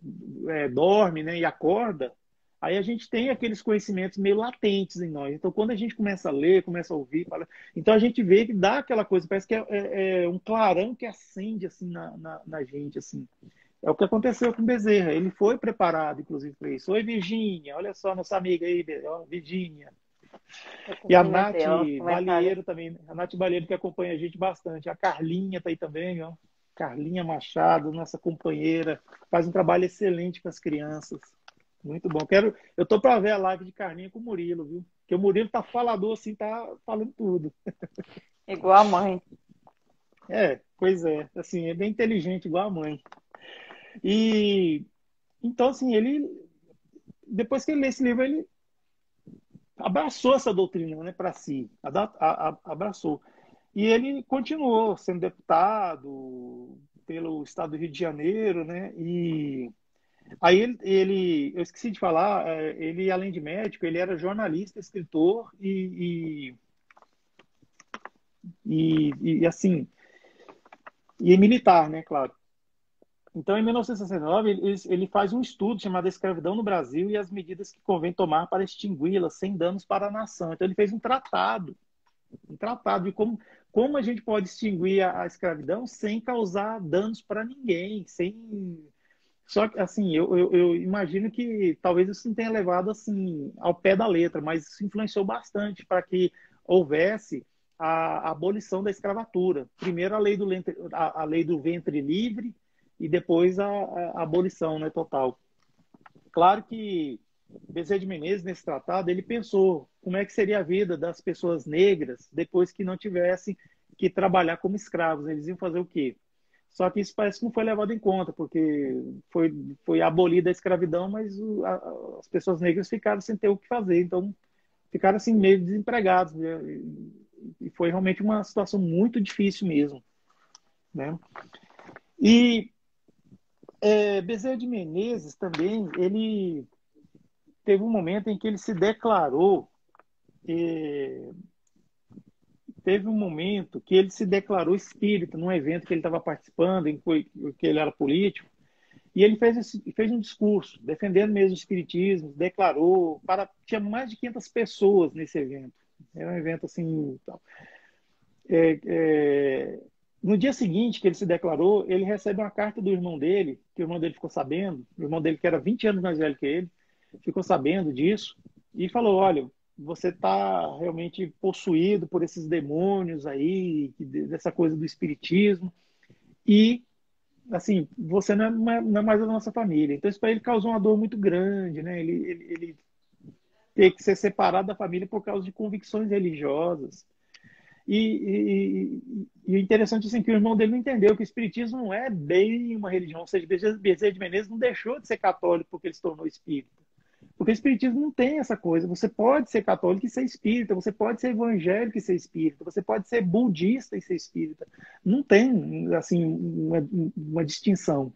dorme, né, e acorda, aí a gente tem aqueles conhecimentos meio latentes em nós. Então quando a gente começa a ler, começa a ouvir, então a gente vê que dá aquela coisa, parece que é um clarão que acende assim na gente, assim. É o que aconteceu com o Bezerra. Ele foi preparado, inclusive, para isso. Oi, Virgínia. Olha só, nossa amiga aí, Virgínia. Eu E a Nath cumprimentei ela, comentário. Balieiro também. A Nath Balieiro que acompanha a gente bastante. A Carlinha está aí também, ó. Carlinha Machado, nossa companheira. Faz um trabalho excelente com as crianças. Muito bom. Eu tô para ver a live de Carlinha com o Murilo, viu? Porque o Murilo tá falador, assim, tá falando tudo. Igual a mãe. Pois é. Assim, é bem inteligente, igual a mãe. E, então, assim, depois que ele lê esse livro, ele abraçou essa doutrina, né, para si. Abraçou. E ele continuou sendo deputado pelo estado do Rio de Janeiro, né? E aí eu esqueci de falar, ele além de médico, ele era jornalista, escritor e assim, e militar, né? Claro. Então, em 1969, ele faz um estudo chamado Escravidão no Brasil e as medidas que convém tomar para extingui-la sem danos para a nação. Então, ele fez um tratado de como a gente pode extinguir a escravidão sem causar danos para ninguém, sem. Só que, assim, eu imagino que talvez isso não tenha levado assim ao pé da letra, mas isso influenciou bastante para que houvesse a abolição da escravatura. Primeiro a lei do ventre livre e depois a abolição, né, total. Claro que Bezerra de Menezes, nesse tratado, ele pensou como é que seria a vida das pessoas negras depois que não tivessem que trabalhar como escravos. Eles iam fazer o quê? Só que isso parece que não foi levado em conta, porque foi abolida a escravidão, mas as pessoas negras ficaram sem ter o que fazer. Então, ficaram assim meio desempregados, né? E foi realmente uma situação muito difícil mesmo, né? E Bezerra de Menezes também, ele teve um momento em que ele se declarou, eh, teve um momento que ele se declarou espírita num evento que ele estava participando, que ele era político, e ele fez um discurso defendendo mesmo o espiritismo, declarou, tinha mais de 500 pessoas nesse evento. Era um evento assim, tal. No dia seguinte que ele se declarou, ele recebe uma carta do irmão dele, que o irmão dele ficou sabendo, o irmão dele que era 20 anos mais velho que ele, ficou sabendo disso e falou: olha, você está realmente possuído por esses demônios aí, dessa coisa do espiritismo, e assim, você não é mais da nossa família. Então isso para ele causou uma dor muito grande, né? Ele ter que ser separado da família por causa de convicções religiosas. E o interessante assim, que o irmão dele não entendeu que o espiritismo não é bem uma religião. Ou seja, Bezerra de Menezes não deixou de ser católico porque ele se tornou espírita. Porque o espiritismo não tem essa coisa. Você pode ser católico e ser espírita, você pode ser evangélico e ser espírita, você pode ser budista e ser espírita. Não tem assim uma distinção.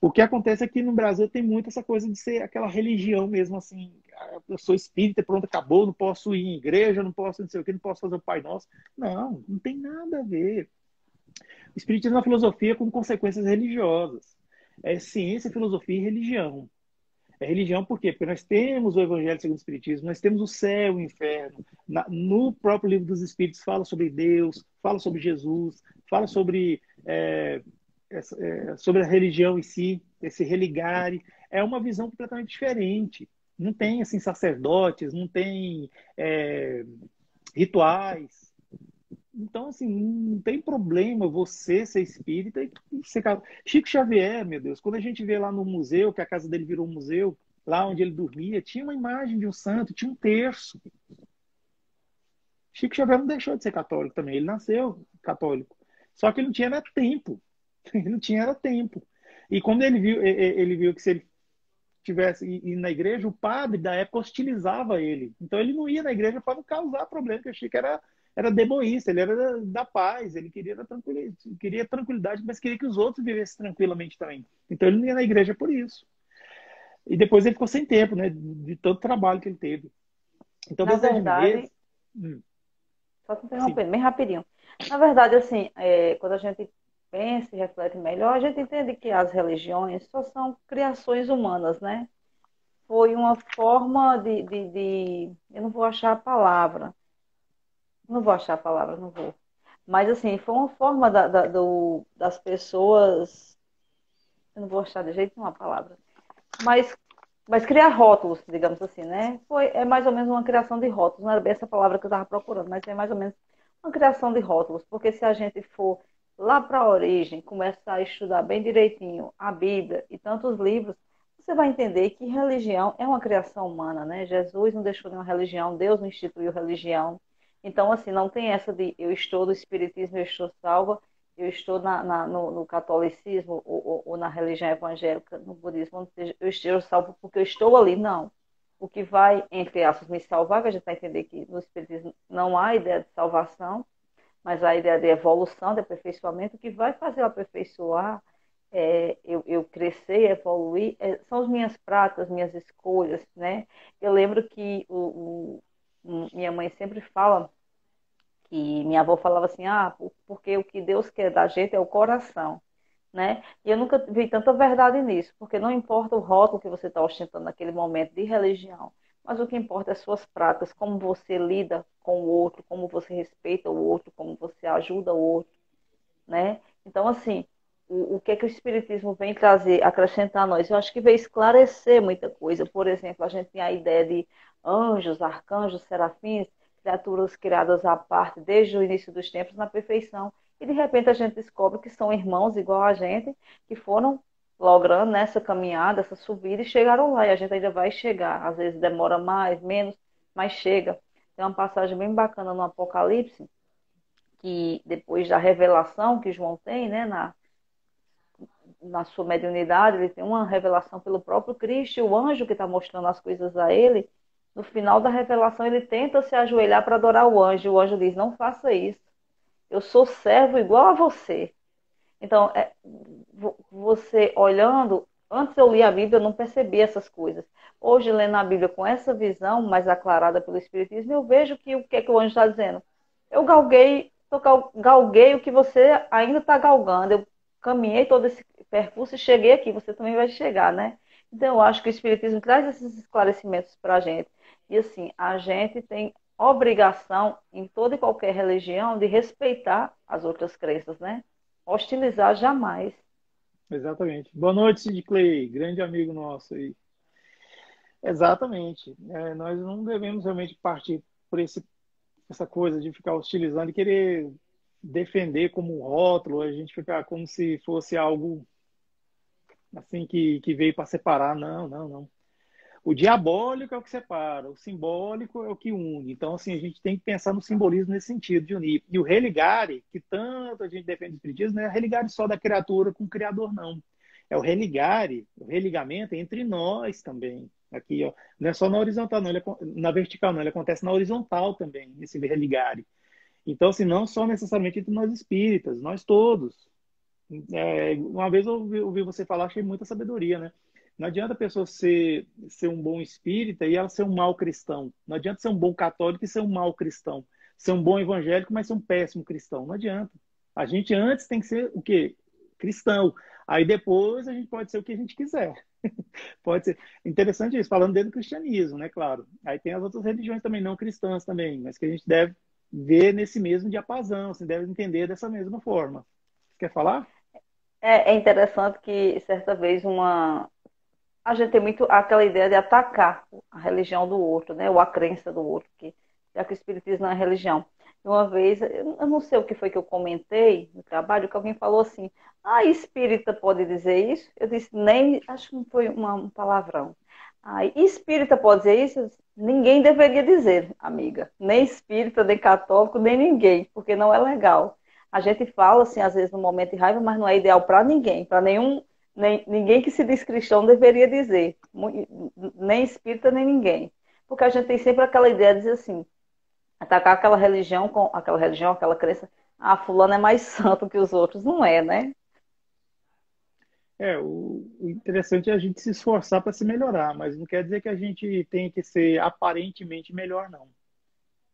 O que acontece é que no Brasil tem muito essa coisa de ser aquela religião mesmo assim. Eu sou espírita, pronto, acabou, não posso ir em igreja, não posso não sei o que, não posso fazer o Pai Nosso. Não, não tem nada a ver. O espiritismo é uma filosofia com consequências religiosas. É ciência, filosofia e religião. É religião por quê? Porque nós temos o Evangelho segundo o Espiritismo, nós temos o céu e o inferno. No próprio livro dos Espíritos fala sobre Deus, fala sobre Jesus, fala sobre a religião em si, esse religare. É uma visão completamente diferente. Não tem assim sacerdotes, não tem rituais. Então, assim, não tem problema você ser espírita e ser católico. Chico Xavier, meu Deus, quando a gente vê lá no museu, que a casa dele virou um museu, lá onde ele dormia, tinha uma imagem de um santo, tinha um terço. Chico Xavier não deixou de ser católico também, ele nasceu católico. Só que ele não tinha era tempo. Ele não tinha era tempo. E quando ele viu que se ele tivesse ido na igreja, o padre da época hostilizava ele. Então ele não ia na igreja para não causar problema, porque o Chico era deboísta, ele era da paz, ele queria tranquilidade, mas queria que os outros vivessem tranquilamente também. Então ele não ia na igreja por isso. E depois ele ficou sem tempo, né, de tanto trabalho que ele teve. Então, Na Bezerra de verdade, Menezes... só te Sim. interrompendo, bem rapidinho. Na verdade, assim, quando a gente pensa e reflete melhor, a gente entende que as religiões só são criações humanas, né? Foi uma forma eu não vou achar a palavra. Não vou achar a palavra, não vou. Mas, assim, foi uma forma das pessoas. Eu não vou achar de jeito nenhum a palavra. Mas, mas criar rótulos, digamos assim, né? É mais ou menos uma criação de rótulos. Não era bem essa palavra que eu estava procurando, mas é mais ou menos uma criação de rótulos. Porque se a gente for lá para a origem, começar a estudar bem direitinho a Bíblia e tantos livros, você vai entender que religião é uma criação humana, né? Jesus não deixou nenhuma religião, Deus não instituiu religião. Então, assim, não tem essa de eu estou no espiritismo, eu estou salva, eu estou no catolicismo ou na religião evangélica, no budismo, eu estou salvo porque eu estou ali. Não. O que vai, entre aspas, me salvar, que a gente vai entender que no espiritismo não há ideia de salvação, mas a ideia de evolução, de aperfeiçoamento, o que vai fazer eu aperfeiçoar, eu crescer, evoluir, são as minhas práticas, minhas escolhas, né? Eu lembro que minha mãe sempre fala, que minha avó falava assim, porque o que Deus quer da gente é o coração, né? E eu nunca vi tanta verdade nisso, porque não importa o rótulo que você está ostentando naquele momento de religião, mas o que importa é as suas práticas, como você lida com o outro, como você respeita o outro, como você ajuda o outro, né? Então, assim, o que é que o Espiritismo vem trazer, acrescentar a nós? Eu acho que veio esclarecer muita coisa. Por exemplo, a gente tem a ideia de anjos, arcanjos, serafins, criaturas criadas à parte desde o início dos tempos na perfeição. E de repente a gente descobre que são irmãos igual a gente, que foram logrando nessa caminhada, essa subida e chegaram lá. E a gente ainda vai chegar. Às vezes demora mais, menos, mas chega. Tem uma passagem bem bacana no Apocalipse, que depois da revelação que João tem, né, na sua mediunidade, ele tem uma revelação pelo próprio Cristo, e o anjo que está mostrando as coisas a ele, no final da revelação ele tenta se ajoelhar para adorar o anjo diz, não faça isso, eu sou servo igual a você. Então, você olhando, antes eu li a Bíblia, eu não percebia essas coisas. Hoje, lendo a Bíblia com essa visão mais aclarada pelo Espiritismo, eu vejo que o que é que o anjo está dizendo? Eu galguei o que você ainda está galgando. Eu caminhei todo esse percurso e cheguei aqui. Você também vai chegar, né? Então, eu acho que o Espiritismo traz esses esclarecimentos para a gente. E, assim, a gente tem obrigação, em toda e qualquer religião, de respeitar as outras crenças, né? Hostilizar jamais. Exatamente. Boa noite, Sid Clay, grande amigo nosso aí. Exatamente. Nós não devemos realmente partir por essa coisa de ficar hostilizando e querer defender como um rótulo, a gente ficar como se fosse algo assim que veio para separar. Não, não, não. O diabólico é o que separa, o simbólico é o que une. Então, assim, a gente tem que pensar no simbolismo nesse sentido de unir. E o religare, que tanto a gente defende o espiritismo, não é religare só da criatura com o Criador, não. É o religare, o religamento entre nós também. Aqui, ó, não é só na horizontal, não, na vertical, não, ele acontece na horizontal também, esse religare. Então, assim, não só necessariamente entre nós espíritas, nós todos. Uma vez eu ouvi você falar, achei muita sabedoria, né? Não adianta a pessoa ser um bom espírita e ela ser um mau cristão. Não adianta ser um bom católico e ser um mau cristão. Ser um bom evangélico, mas ser um péssimo cristão. Não adianta. A gente antes tem que ser o quê? Cristão. Aí depois a gente pode ser o que a gente quiser. Pode ser. Interessante isso, falando dentro do cristianismo, né? Claro. Aí tem as outras religiões também, não cristãs também, mas que a gente deve ver nesse mesmo diapasão, assim, deve entender dessa mesma forma. Quer falar? É interessante que, certa vez, a gente tem muito aquela ideia de atacar a religião do outro, né? Ou a crença do outro, que já que o espiritismo não é religião. E uma vez, eu não sei o que foi que eu comentei no trabalho, que alguém falou assim, espírita pode dizer isso? Eu disse, nem, acho que não foi um palavrão. Espírita pode dizer isso? Eu disse, ninguém deveria dizer, amiga. Nem espírita, nem católico, nem ninguém, porque não é legal. A gente fala, assim, às vezes no momento de raiva, mas não é ideal para ninguém, para ninguém que se diz cristão deveria dizer, nem espírita, nem ninguém. Porque a gente tem sempre aquela ideia de dizer assim, atacar aquela crença, fulano é mais santo que os outros. Não é, né? O interessante é a gente se esforçar para se melhorar, mas não quer dizer que a gente tem que ser aparentemente melhor, não.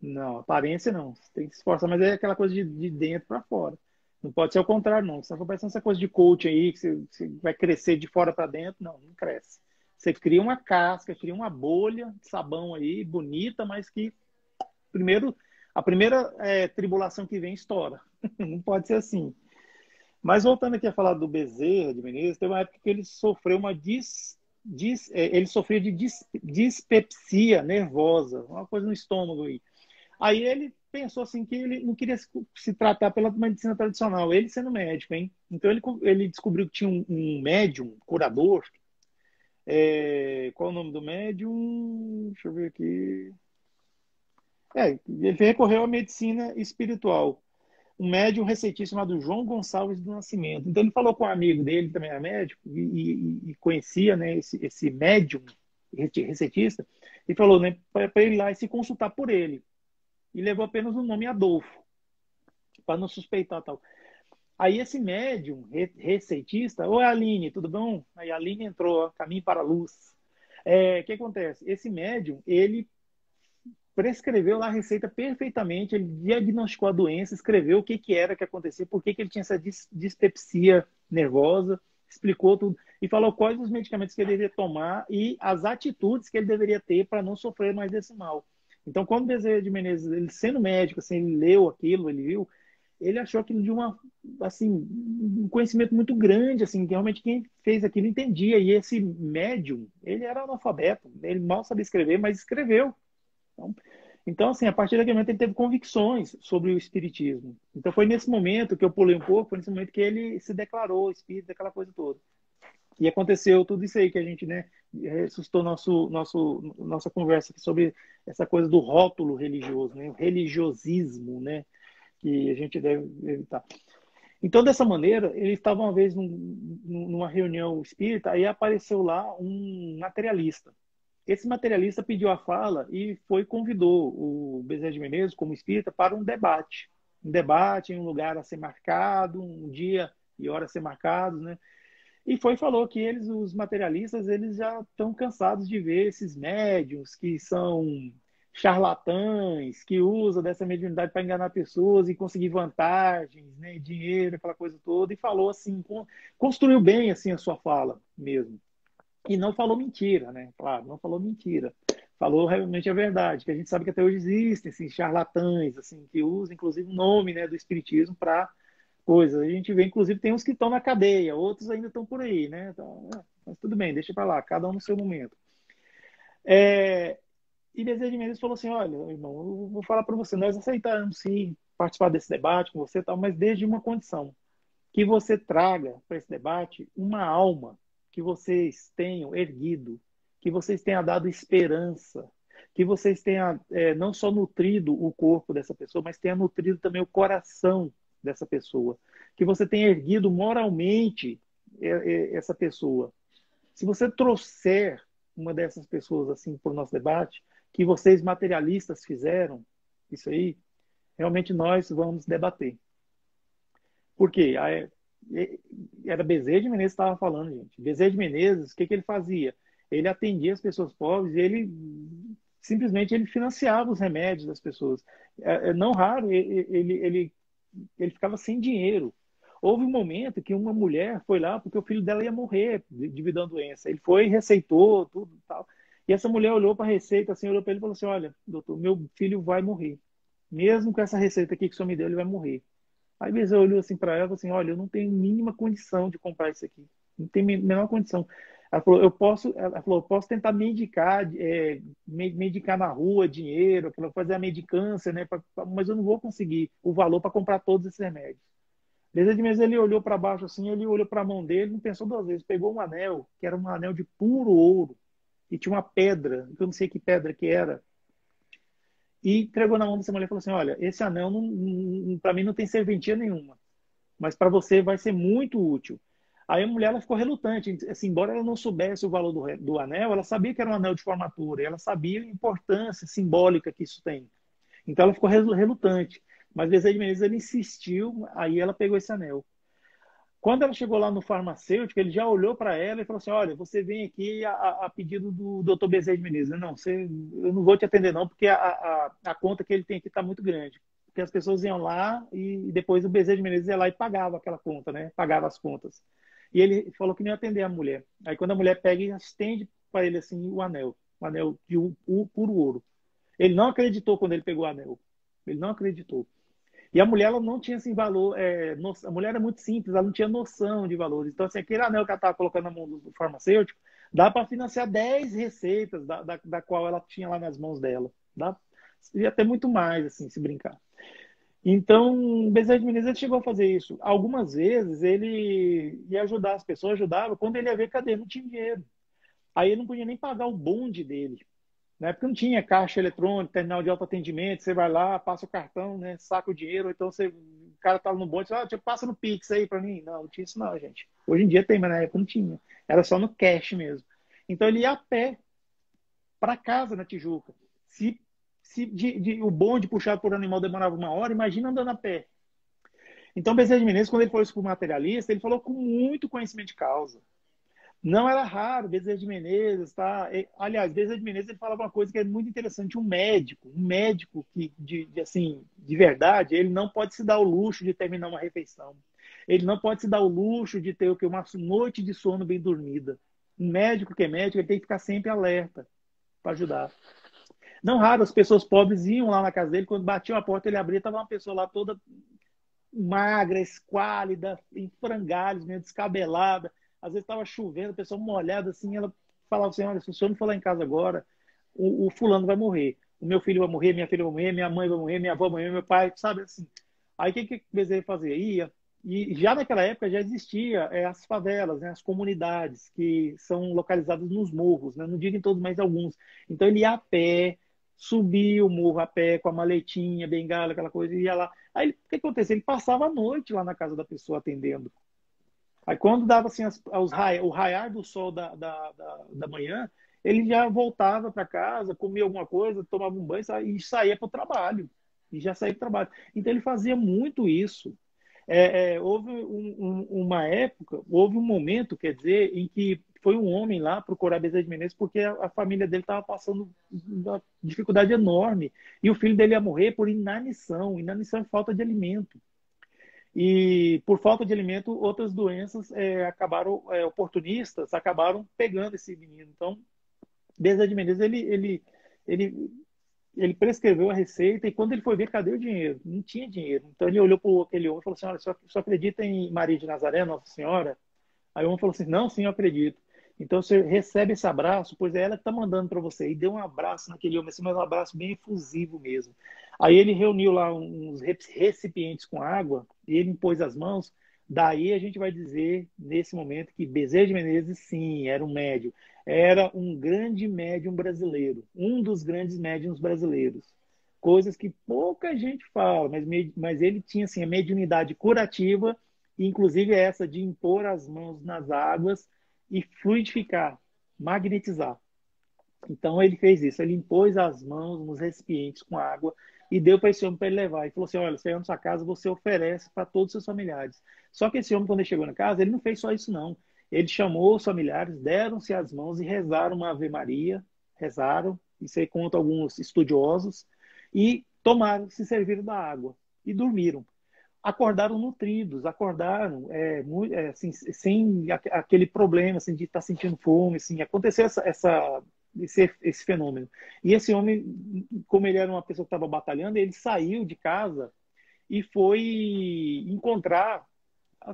Não, aparência não. Você tem que se esforçar, mas é aquela coisa de dentro para fora. Não pode ser o contrário, não. Senão vai parecendo essa coisa de coaching aí, que você vai crescer de fora para dentro. Não, não cresce. Você cria uma casca, cria uma bolha de sabão aí, bonita, mas que a primeira tribulação que vem estoura. Não pode ser assim. Mas voltando aqui a falar do Bezerra de Menezes, teve uma época que ele sofreu ele sofria de dispepsia nervosa, uma coisa no estômago aí. Aí ele pensou assim que ele não queria se tratar pela medicina tradicional, ele sendo médico, hein? Então ele descobriu que tinha um médium, curador, Qual é o nome do médium? Deixa eu ver aqui. Ele recorreu à medicina espiritual. Um médium receitista chamado João Gonçalves do Nascimento. Então ele falou com um amigo dele, também era médico, e conhecia, né, esse médium receitista, e falou, né, para ele ir lá e se consultar por ele. E levou apenas o nome Adolfo, para não suspeitar tal. Aí esse médium receitista, oi Aline, tudo bom? Aí a Aline entrou, ó, caminho para a luz. O que acontece? Esse médium, ele prescreveu lá a receita perfeitamente, ele diagnosticou a doença, escreveu o que, que era que acontecia, por que, que ele tinha essa dispepsia nervosa, explicou tudo e falou quais os medicamentos que ele deveria tomar e as atitudes que ele deveria ter para não sofrer mais desse mal. Então, quando o Bezerra de Menezes, ele sendo médico, assim, ele leu aquilo, ele viu, ele achou aquilo de assim, um conhecimento muito grande, assim, que realmente quem fez aquilo entendia. E esse médium, ele era analfabeto, ele mal sabia escrever, mas escreveu. Então, assim, a partir daquele momento ele teve convicções sobre o espiritismo. Então foi nesse momento que eu pulei um pouco, foi nesse momento que ele se declarou espírita, aquela coisa toda. E aconteceu tudo isso aí que a gente, né, ressuscitou nossa conversa aqui sobre essa coisa do rótulo religioso, né, o religiosismo, né, que a gente deve evitar. Então, dessa maneira, ele estava uma vez numa reunião espírita, aí apareceu lá um materialista. Esse materialista pediu a fala e convidou o Bezerra de Menezes, como espírita, para um debate. Um debate em um lugar a ser marcado, um dia e hora a ser marcados, né? E falou que eles, os materialistas, eles já estão cansados de ver esses médiums que são charlatães, que usam dessa mediunidade para enganar pessoas e conseguir vantagens, né, dinheiro, aquela coisa toda, e falou assim, construiu bem assim a sua fala mesmo. E não falou mentira, né? Claro, não falou mentira. Falou realmente a verdade, que a gente sabe que até hoje existem assim, charlatães, assim, que usam inclusive o nome, né, do espiritismo para coisas. A gente vê, inclusive, tem uns que estão na cadeia, outros ainda estão por aí, né? Então, mas tudo bem, deixa para lá, cada um no seu momento. E Bezerra de Menezes falou assim, olha, irmão, eu vou falar para você, nós aceitamos sim participar desse debate com você e tal, mas desde uma condição, que você traga para esse debate uma alma que vocês tenham erguido, que vocês tenham dado esperança, que vocês tenham não só nutrido o corpo dessa pessoa, mas tenha nutrido também o coração dessa pessoa, que você tenha erguido moralmente essa pessoa. Se você trouxer uma dessas pessoas assim para o nosso debate, que vocês materialistas fizeram, isso aí, realmente nós vamos debater. Por quê? Era Bezerra de Menezes que estava falando, gente. Bezerra de Menezes, o que ele fazia? Ele atendia as pessoas pobres e ele simplesmente ele financiava os remédios das pessoas. Não raro, ele ficava sem dinheiro. Houve um momento que uma mulher foi lá porque o filho dela ia morrer devido à doença. Ele foi, receitou, tudo e tal. E essa mulher olhou para a receita, assim, olhou para ele e falou assim, olha, doutor, meu filho vai morrer. Mesmo com essa receita aqui que o senhor me deu, ele vai morrer. Aí Bezerra olhou assim para ela e falou assim, olha, eu não tenho mínima condição de comprar isso aqui. Não tenho menor condição. Ela falou, eu posso tentar medicar, medicar na rua, dinheiro, fazer a medicância, né? Mas eu não vou conseguir o valor para comprar todos esses remédios. Desde mesmo ele olhou para baixo assim, ele olhou para a mão dele, não pensou duas vezes, pegou um anel, que era um anel de puro ouro, e tinha uma pedra, que eu não sei que pedra que era, e entregou na mão dessa mulher e falou assim, olha, esse anel para mim não tem serventia nenhuma, mas para você vai ser muito útil. Aí a mulher ela ficou relutante, assim, embora ela não soubesse o valor do anel, ela sabia que era um anel de formatura, ela sabia a importância simbólica que isso tem. Então ela ficou relutante. Mas Bezerra de Menezes ele insistiu, aí ela pegou esse anel. Quando ela chegou lá no farmacêutico, ele já olhou para ela e falou assim, olha, você vem aqui a pedido do doutor Bezerra de Menezes. Não, eu não vou te atender não, porque a conta que ele tem aqui está muito grande. Porque as pessoas iam lá e depois o Bezerra de Menezes ia lá e pagava aquela conta, né? Pagava as contas. E ele falou que não ia atender a mulher. Aí quando a mulher pega e estende para ele assim o anel de puro ouro. Ele não acreditou quando ele pegou o anel. Ele não acreditou. E a mulher ela não tinha assim, valor. A mulher era muito simples, ela não tinha noção de valores. Então, assim, aquele anel que ela estava colocando na mão do farmacêutico, dá para financiar 10 receitas da qual ela tinha lá nas mãos dela. Ia ter muito mais, assim, se brincar. Então, Bezerra de Menezes chegou a fazer isso. Algumas vezes ele ia ajudar as pessoas, ajudava. Quando ele ia ver, cadê? Não tinha dinheiro. Aí ele não podia nem pagar o bonde dele. Na época não tinha caixa eletrônica, terminal de autoatendimento, você vai lá, passa o cartão, né, saca o dinheiro, ou então o cara tava no bonde, passa no Pix aí para mim. Não tinha isso não, gente. Hoje em dia tem, mas na época não tinha. Era só no cash mesmo. Então ele ia a pé para casa na Tijuca. Se o bonde puxado por animal demorava 1 hora, imagina andando a pé. Então Bezerra de Menezes, quando ele falou isso para o materialista, ele falou com muito conhecimento de causa. Não era raro, Bezerra de Menezes, tá? Aliás, Bezerra de Menezes ele falava uma coisa que é muito interessante. Um médico que, assim, de verdade, ele não pode se dar o luxo de terminar uma refeição. Ele não pode se dar o luxo de ter o que? Uma noite de sono bem dormida. Um médico que é médico, ele tem que ficar sempre alerta para ajudar. Não raro, as pessoas pobres iam lá na casa dele, quando batiam a porta, ele abria, estava uma pessoa lá toda magra, esquálida, em frangalhos, meio descabelada. Às vezes estava chovendo, a pessoa molhada assim, ela falava assim, olha, se o senhor não for lá em casa agora, o fulano vai morrer. O meu filho vai morrer, minha filha vai morrer, minha mãe vai morrer, minha avó vai morrer, meu pai, sabe assim. Aí o que o Bezerra fazia? Ia, e já naquela época já existia as favelas, né, as comunidades que são localizadas nos morros, né, não digo em todos, mas alguns. Então ele ia a pé, subia o morro a pé com a maletinha, bengala, aquela coisa, e ia lá. Aí o que acontecia? Ele passava a noite lá na casa da pessoa atendendo. Aí quando dava assim o raiar do sol da manhã, ele já voltava para casa, comia alguma coisa, tomava um banho e saía para o trabalho. E já saía para o trabalho. Então ele fazia muito isso. Houve uma época, houve um momento, quer dizer, em que foi um homem lá procurar Bezerra de Menezes porque a família dele estava passando uma dificuldade enorme. E o filho dele ia morrer por inanição. Inanição é falta de alimento. E por falta de alimento, outras doenças oportunistas acabaram pegando esse menino. Então, Bezerra de Menezes, ele, ele prescreveu a receita e quando ele foi ver, cadê o dinheiro? Não tinha dinheiro. Então ele olhou para aquele homem e falou assim, olha, só acredita em Maria de Nazaré, Nossa Senhora? Aí o homem falou assim, não, sim, eu acredito. Então você recebe esse abraço, pois é ela que está mandando para você. E deu um abraço naquele homem, assim, mas um abraço bem efusivo mesmo. Aí ele reuniu lá uns recipientes com água e ele impôs as mãos. Daí a gente vai dizer, nesse momento, que Bezerra de Menezes, sim, era um médium. Era um grande médium brasileiro. Um dos grandes médiums brasileiros. Coisas que pouca gente fala, mas ele tinha assim, a mediunidade curativa, inclusive essa de impor as mãos nas águas e fluidificar, magnetizar. Então ele fez isso, ele impôs as mãos nos recipientes com água e deu para esse homem para ele levar. E falou assim: olha, você vai na sua casa, você oferece para todos os seus familiares. Só que esse homem, quando ele chegou na casa, ele não fez só isso, não. Ele chamou os familiares, deram-se as mãos e rezaram uma Ave Maria, rezaram, isso aí conta alguns estudiosos, e tomaram, se serviram da água e dormiram. Acordaram nutridos, acordaram assim, sem aquele problema assim, de estar sentindo fome. Assim, aconteceu esse fenômeno. E esse homem, como ele era uma pessoa que estava batalhando, ele saiu de casa e foi encontrar.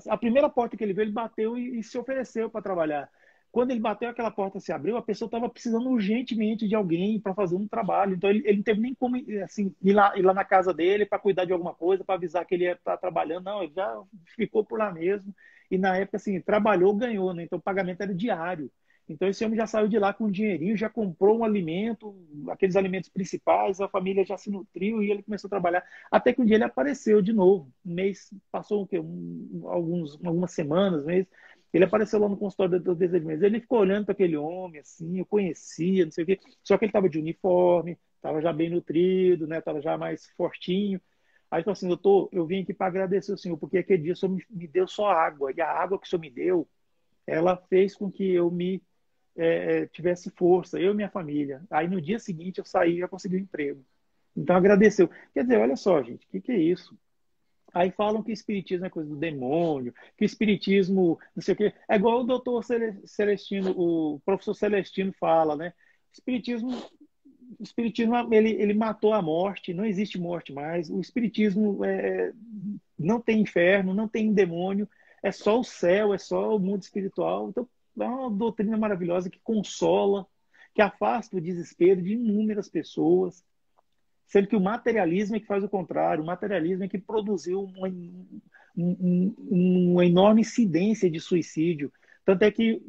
A primeira porta que ele viu, ele bateu e se ofereceu para trabalhar. Quando ele bateu, aquela porta se abriu, a pessoa estava precisando urgentemente de alguém para fazer um trabalho. Então, ele não teve nem como assim, ir lá na casa dele para cuidar de alguma coisa, para avisar que ele ia estar trabalhando. Não, ele já ficou por lá mesmo. E na época, assim, trabalhou, ganhou, né? Então, o pagamento era diário. Então, esse homem já saiu de lá com um dinheirinho, já comprou um alimento, aqueles alimentos principais, a família já se nutriu e ele começou a trabalhar. Até que um dia ele apareceu de novo. Um mês, passou o quê? Algumas semanas, mês. Ele apareceu lá no consultório do Bezerra de Menezes. Ele ficou olhando para aquele homem, assim, eu conhecia, não sei o quê. Só que ele estava de uniforme, estava já bem nutrido, né? Estava já mais fortinho. Aí ele falou assim, doutor, eu vim aqui para agradecer o senhor, porque aquele dia o senhor me deu só água. E a água que o senhor me deu, ela fez com que eu tivesse força, eu e minha família. Aí no dia seguinte eu saí e já consegui um emprego. Então agradeceu. Quer dizer, olha só, gente, o que é isso? Aí falam que o espiritismo é coisa do demônio, que o espiritismo, não sei o quê. É igual o doutor Celestino, o professor Celestino fala, né? O espiritismo ele matou a morte, não existe morte mais. O espiritismo não tem inferno, não tem demônio, é só o céu, é só o mundo espiritual. Então, é uma doutrina maravilhosa que consola, que afasta o desespero de inúmeras pessoas. Sendo que o materialismo é que faz o contrário. O materialismo é que produziu uma enorme incidência de suicídio. Tanto é que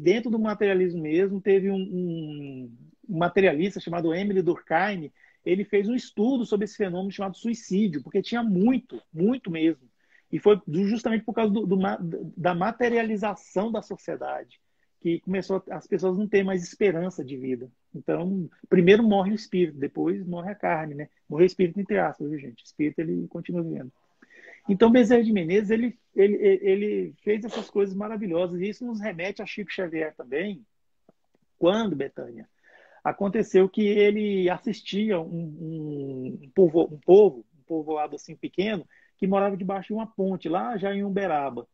dentro do materialismo mesmo, teve um materialista chamado Emile Durkheim, ele fez um estudo sobre esse fenômeno chamado suicídio, porque tinha muito, muito mesmo. E foi justamente por causa da materialização da sociedade que começou as pessoas não terem mais esperança de vida. Então, primeiro morre o espírito, depois morre a carne, né? Morreu o espírito entre aspas, viu, gente? O espírito, ele continua vivendo. Então, Bezerra de Menezes, ele fez essas coisas maravilhosas. E isso nos remete a Chico Xavier também, quando, Betânia, aconteceu que ele assistia um povoado assim pequeno, que morava debaixo de uma ponte, lá já em Uberaba.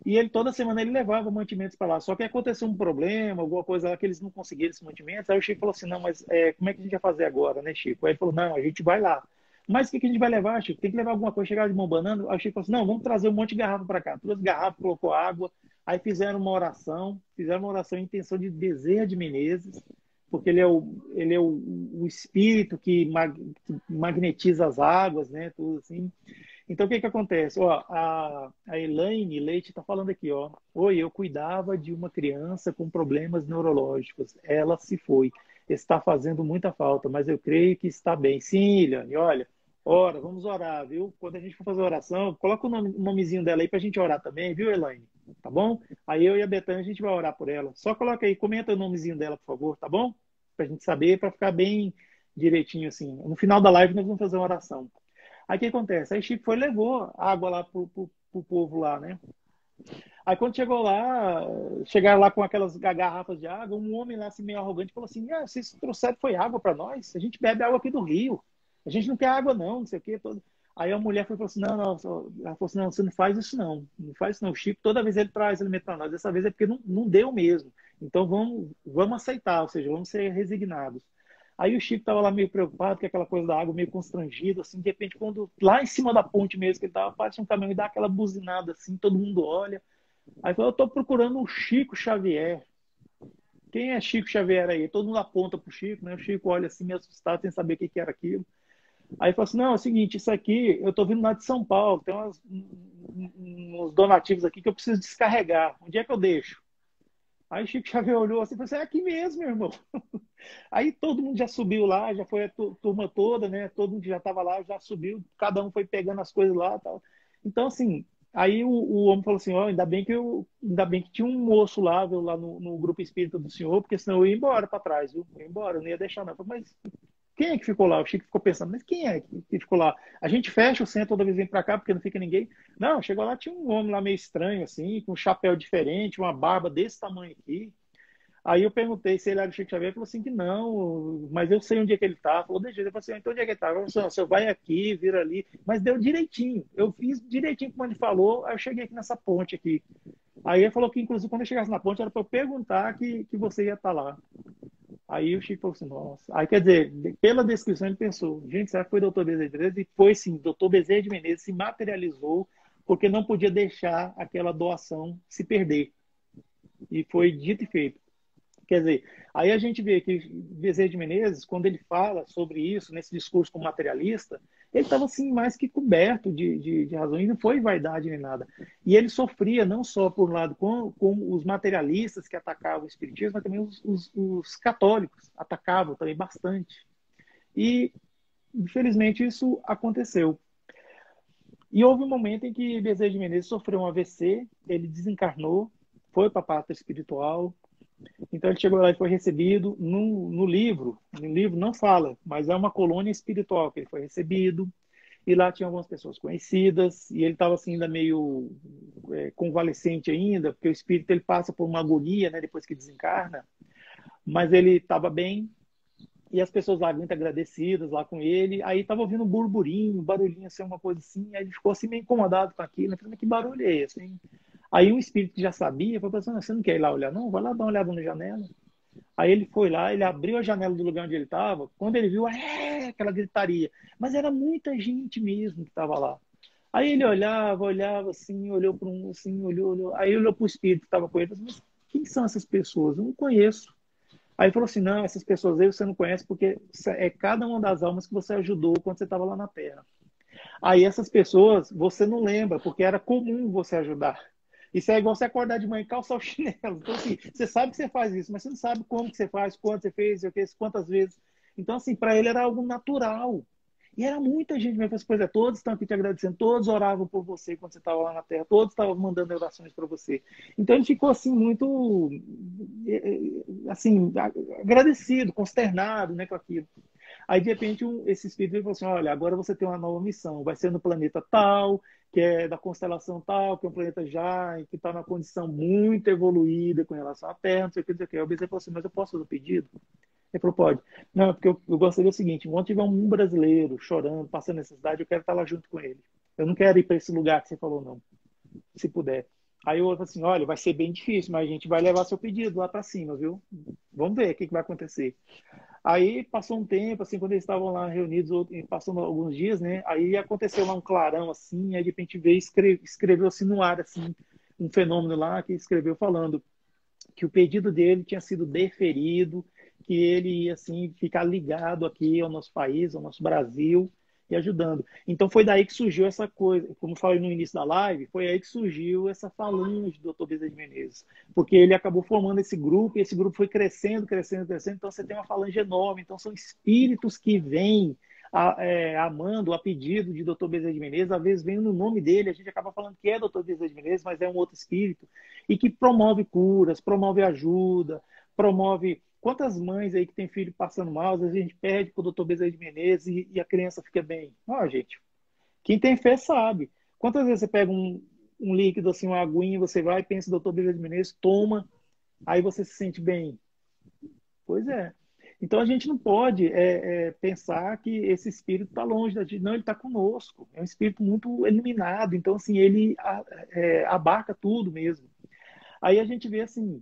E ele, toda semana, ele levava mantimentos para lá. Só que aconteceu um problema, alguma coisa lá, que eles não conseguiram esses mantimentos. Aí o Chico falou assim, não, mas como é que a gente vai fazer agora, né, Chico? Aí ele falou, não, a gente vai lá. Mas o que a gente vai levar, Chico? Tem que levar alguma coisa, chegar de mão banana. Aí o Chico falou assim, não, vamos trazer um monte de garrafa para cá. Trouxe garrafa, colocou água. Aí fizeram uma oração em intenção de Bezerra de Menezes, porque ele é o espírito que magnetiza as águas, né, tudo assim. Então, o que acontece? Ó, a Elaine Leite está falando aqui, ó. Oi, eu cuidava de uma criança com problemas neurológicos. Ela se foi. Está fazendo muita falta, mas eu creio que está bem. Sim, Eliane, olha, ora, vamos orar, viu? Quando a gente for fazer a oração, coloca o nomezinho dela aí para a gente orar também, viu, Elaine? Tá bom? Aí eu e a Betânia, a gente vai orar por ela. Só coloca aí, comenta o nomezinho dela, por favor, tá bom? Para a gente saber, para ficar bem direitinho assim. No final da live, nós vamos fazer uma oração. Aí o que acontece? Aí Chico foi e levou água lá pro povo lá, né? Aí quando chegou lá, chegaram lá com aquelas garrafas de água, um homem lá assim meio arrogante falou assim, vocês trouxeram foi água para nós? A gente bebe água aqui do rio. A gente não quer água não, não sei o quê. Todo... Aí a mulher falou assim, não, ela falou assim, não, você não faz isso não. Não faz isso não. O Chico, toda vez ele traz alimento para nós. Dessa vez é porque não deu mesmo. Então vamos aceitar, ou seja, vamos ser resignados. Aí o Chico estava lá meio preocupado com aquela coisa da água, meio constrangido, assim, de repente, quando lá em cima da ponte mesmo que ele estava, parte um caminhão e dá aquela buzinada assim, todo mundo olha. Aí falou, eu estou procurando o Chico Xavier. Quem é Chico Xavier aí? Todo mundo aponta pro Chico, né? O Chico olha assim, meio assustado, sem saber o que era aquilo. Aí falou assim, não, é o seguinte, isso aqui, eu estou vindo lá de São Paulo, tem uns donativos aqui que eu preciso descarregar. Onde é que eu deixo? Aí o Chico Xavier olhou assim e falou assim, é aqui mesmo, meu irmão. Aí todo mundo já subiu lá, já foi a turma toda, né? Todo mundo já estava lá, já subiu, cada um foi pegando as coisas lá e tal. Então, assim, aí o homem falou assim, ó, ainda bem que tinha um moço lá, viu, lá no grupo espírita do senhor, porque senão eu ia embora para trás, viu? Eu ia embora, eu não ia deixar não. Eu falei, mas quem é que ficou lá? O Chico ficou pensando, mas quem é que ficou lá? A gente fecha o centro toda vez vem para cá porque não fica ninguém. Não, chegou lá, tinha um homem lá meio estranho, assim, com um chapéu diferente, uma barba desse tamanho aqui. Aí eu perguntei se ele era o Chico Xavier, ele falou assim que não, mas eu sei onde é que ele está. Falou, deixa, ele falou assim, então onde é que ele está? Eu falei assim, você vai aqui, vira ali. Mas deu direitinho, eu fiz direitinho como ele falou, aí eu cheguei aqui nessa ponte aqui. Aí ele falou que, inclusive, quando eu chegasse na ponte, era para eu perguntar que você ia estar lá. Aí o Chico falou assim, nossa. Aí, quer dizer, pela descrição ele pensou, gente, será que foi doutor Bezerra de Menezes? E foi sim, doutor Bezerra de Menezes se materializou porque não podia deixar aquela doação se perder. E foi dito e feito. Quer dizer, aí a gente vê que Bezerra de Menezes, quando ele fala sobre isso, nesse discurso como materialista, ele estava assim mais que coberto de razão, e não foi vaidade nem nada. E ele sofria não só, por um lado, com os materialistas que atacavam o espiritismo, mas também os católicos atacavam também bastante. E, infelizmente, isso aconteceu. E houve um momento em que Bezerra de Menezes sofreu um AVC, ele desencarnou, foi para a pátria espiritual. Então ele chegou lá e foi recebido no livro. No livro não fala, mas é uma colônia espiritual que ele foi recebido. E lá tinha algumas pessoas conhecidas. E ele estava assim, ainda meio convalescente ainda, porque o espírito ele passa por uma agonia, né, depois que desencarna. Mas ele estava bem. E as pessoas lá muito agradecidas lá com ele. Aí estava ouvindo um burburinho, um barulhinho, assim, uma coisa assim. Aí ele ficou assim meio incomodado com aquilo. Falei, que barulho é esse, hein? Aí um espírito que já sabia, falou assim, você não quer ir lá olhar? Não, vai lá dar uma olhada na janela. Aí ele foi lá, ele abriu a janela do lugar onde ele estava, quando ele viu, aquela gritaria. Mas era muita gente mesmo que estava lá. Aí ele olhava assim, olhou para um, assim, olhou. Aí olhou para o espírito que estava com ele, falou assim, mas quem são essas pessoas? Eu não conheço. Aí ele falou assim, não, essas pessoas aí você não conhece porque é cada uma das almas que você ajudou quando você estava lá na Terra. Aí essas pessoas você não lembra, porque era comum você ajudar. Isso é igual você acordar de manhã e calçar o chinelo. Então, assim, você sabe que você faz isso, mas você não sabe como que você faz, quando você fez, quantas vezes. Então, assim, para ele era algo natural. E era muita gente mesmo, coisa. Todos estão aqui te agradecendo, todos oravam por você quando você estava lá na Terra, todos estavam mandando orações para você. Então ele ficou assim muito assim agradecido, consternado, né, com aquilo. Aí de repente esse espírito falou assim: olha, agora você tem uma nova missão, vai ser no planeta tal, que é da constelação tal, que é um planeta já que está numa condição muito evoluída com relação à Terra, não sei o que, não sei o que. Aí o Bezerra falou assim: mas eu posso fazer o pedido? Ele falou, pode. Não, porque eu gostaria do seguinte, quando tiver um brasileiro chorando, passando necessidade, eu quero estar lá junto com ele. Eu não quero ir para esse lugar que você falou, não, se puder. Aí o outro assim, olha, vai ser bem difícil, mas a gente vai levar seu pedido lá para cima, viu? Vamos ver o que vai acontecer. Aí passou um tempo, assim, quando eles estavam lá reunidos, passando alguns dias, né? Aí aconteceu lá um clarão, assim, aí de repente veio escreveu assim no ar, assim, um fenômeno lá que escreveu falando que o pedido dele tinha sido deferido, que ele ia assim ficar ligado aqui ao nosso país, ao nosso Brasil e ajudando. Então foi daí que surgiu essa coisa, como eu falei no início da live, foi aí que surgiu essa falange do Dr. Bezerra de Menezes, porque ele acabou formando esse grupo e esse grupo foi crescendo, crescendo, crescendo, então você tem uma falange enorme, então são espíritos que vêm amando a pedido de Dr. Bezerra de Menezes, às vezes vem no nome dele, a gente acaba falando que é Dr. Bezerra de Menezes, mas é um outro espírito, e que promove curas, promove ajuda, promove... Quantas mães aí que tem filho passando mal, às vezes a gente pede para o Dr. Bezerra de Menezes e a criança fica bem. Ó, gente, quem tem fé sabe. Quantas vezes você pega um líquido, assim, uma aguinha, você vai e pensa, Dr. Bezerra de Menezes, toma, aí você se sente bem. Pois é. Então a gente não pode pensar que esse espírito está longe da gente. Não, ele está conosco. É um espírito muito iluminado. Então, assim, ele abarca tudo mesmo. Aí a gente vê assim,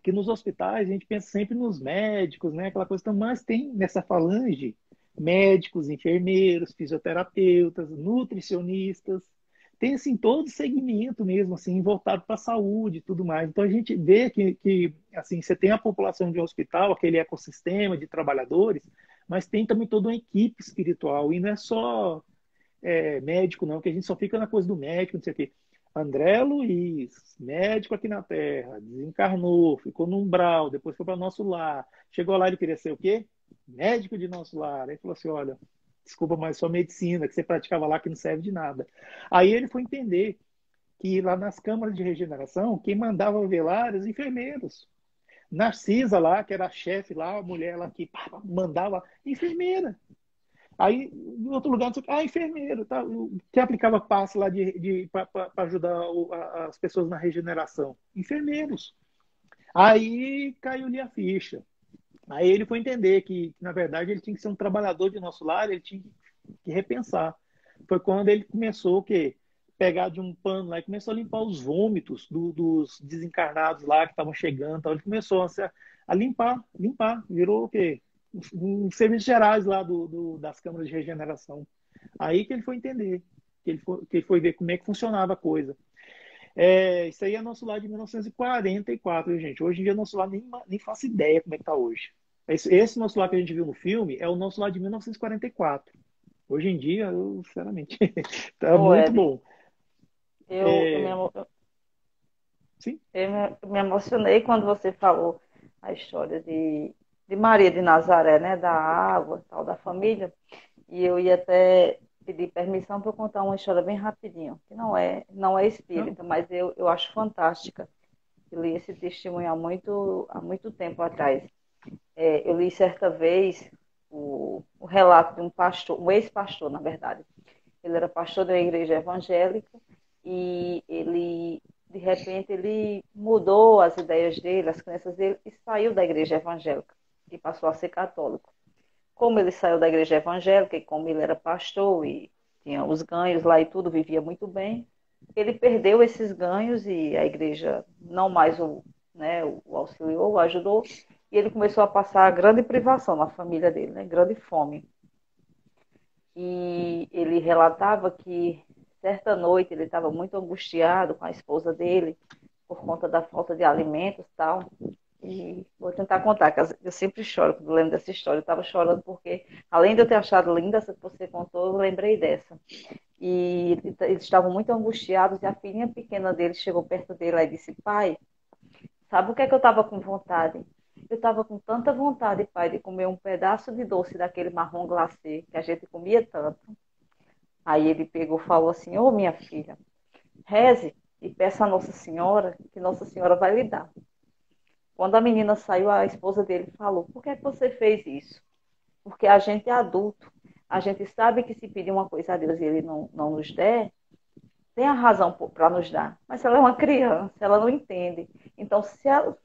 que nos hospitais a gente pensa sempre nos médicos, né? Aquela coisa, mas tem nessa falange médicos, enfermeiros, fisioterapeutas, nutricionistas, tem assim todo segmento mesmo, assim, voltado para a saúde e tudo mais. Então a gente vê que assim, você tem a população de um hospital, aquele ecossistema de trabalhadores, mas tem também toda uma equipe espiritual, e não é só médico, não, que a gente só fica na coisa do médico, não sei o quê. André Luiz, médico aqui na Terra, desencarnou, ficou no umbral, depois foi para nosso lar. Chegou lá, ele queria ser o quê? Médico de nosso lar. Aí falou assim: olha, desculpa, mas sua medicina que você praticava lá que não serve de nada. Aí ele foi entender que lá nas câmaras de regeneração, quem mandava velar eram os enfermeiros. Narcisa lá, que era a chefe lá, a mulher lá que mandava, enfermeira. Aí, em outro lugar, não sei, enfermeiro, tá? Que aplicava passe lá para ajudar as pessoas na regeneração. Enfermeiros. Aí caiu-lhe a ficha. Aí ele foi entender que, na verdade, ele tinha que ser um trabalhador de nosso lar, ele tinha que repensar. Foi quando ele começou o quê? Pegar de um pano lá e começou a limpar os vômitos dos desencarnados lá que estavam chegando. Então ele começou a limpar. Virou o quê? Serviços gerais lá das câmaras de regeneração. Aí que ele foi entender, que ele foi ver como é que funcionava a coisa. Isso aí é nosso lar de 1944, gente. Hoje em dia, nosso lar nem faço ideia como é que está hoje. Esse nosso lar que a gente viu no filme é o nosso lar de 1944. Hoje em dia, sinceramente, está Ô, muito Ed, bom. eu me, É, emo- sim, eu me emocionei quando você falou a história de Maria de Nazaré, né? Da água, tal, da família. E eu ia até pedir permissão para eu contar uma história bem rapidinho, que não é não, espírita, mas eu acho fantástica. Eu li esse testemunho há muito tempo atrás. Eu li certa vez o relato de um pastor, um ex-pastor, na verdade. Ele era pastor de uma igreja evangélica e ele, de repente, ele mudou as ideias dele, as crenças dele e saiu da igreja evangélica e passou a ser católico. Como ele saiu da igreja evangélica e como ele era pastor e tinha os ganhos lá e tudo, vivia muito bem, ele perdeu esses ganhos e a igreja não mais o auxiliou, o ajudou, e ele começou a passar grande privação na família dele, né? Grande fome. E ele relatava que certa noite ele estava muito angustiado com a esposa dele por conta da falta de alimentos e tal. E vou tentar contar, que eu sempre choro quando lembro dessa história. Eu estava chorando porque, além de eu ter achado linda essa que você contou, eu lembrei dessa. e eles estavam muito angustiados, e a filhinha pequena dele chegou perto dele e disse: pai, sabe o que é que eu estava com vontade? Eu estava com tanta vontade, pai, de comer um pedaço de doce daquele marrom glacê que a gente comia tanto. Aí ele pegou e falou assim: ô minha filha, reze e peça a Nossa Senhora, que Nossa Senhora vai lhe dar. Quando a menina saiu, a esposa dele falou: por que é que você fez isso? Porque a gente é adulto, a gente sabe que se pedir uma coisa a Deus e Ele não nos der, tem a razão para nos dar. Mas ela é uma criança, ela não entende. Então, se ela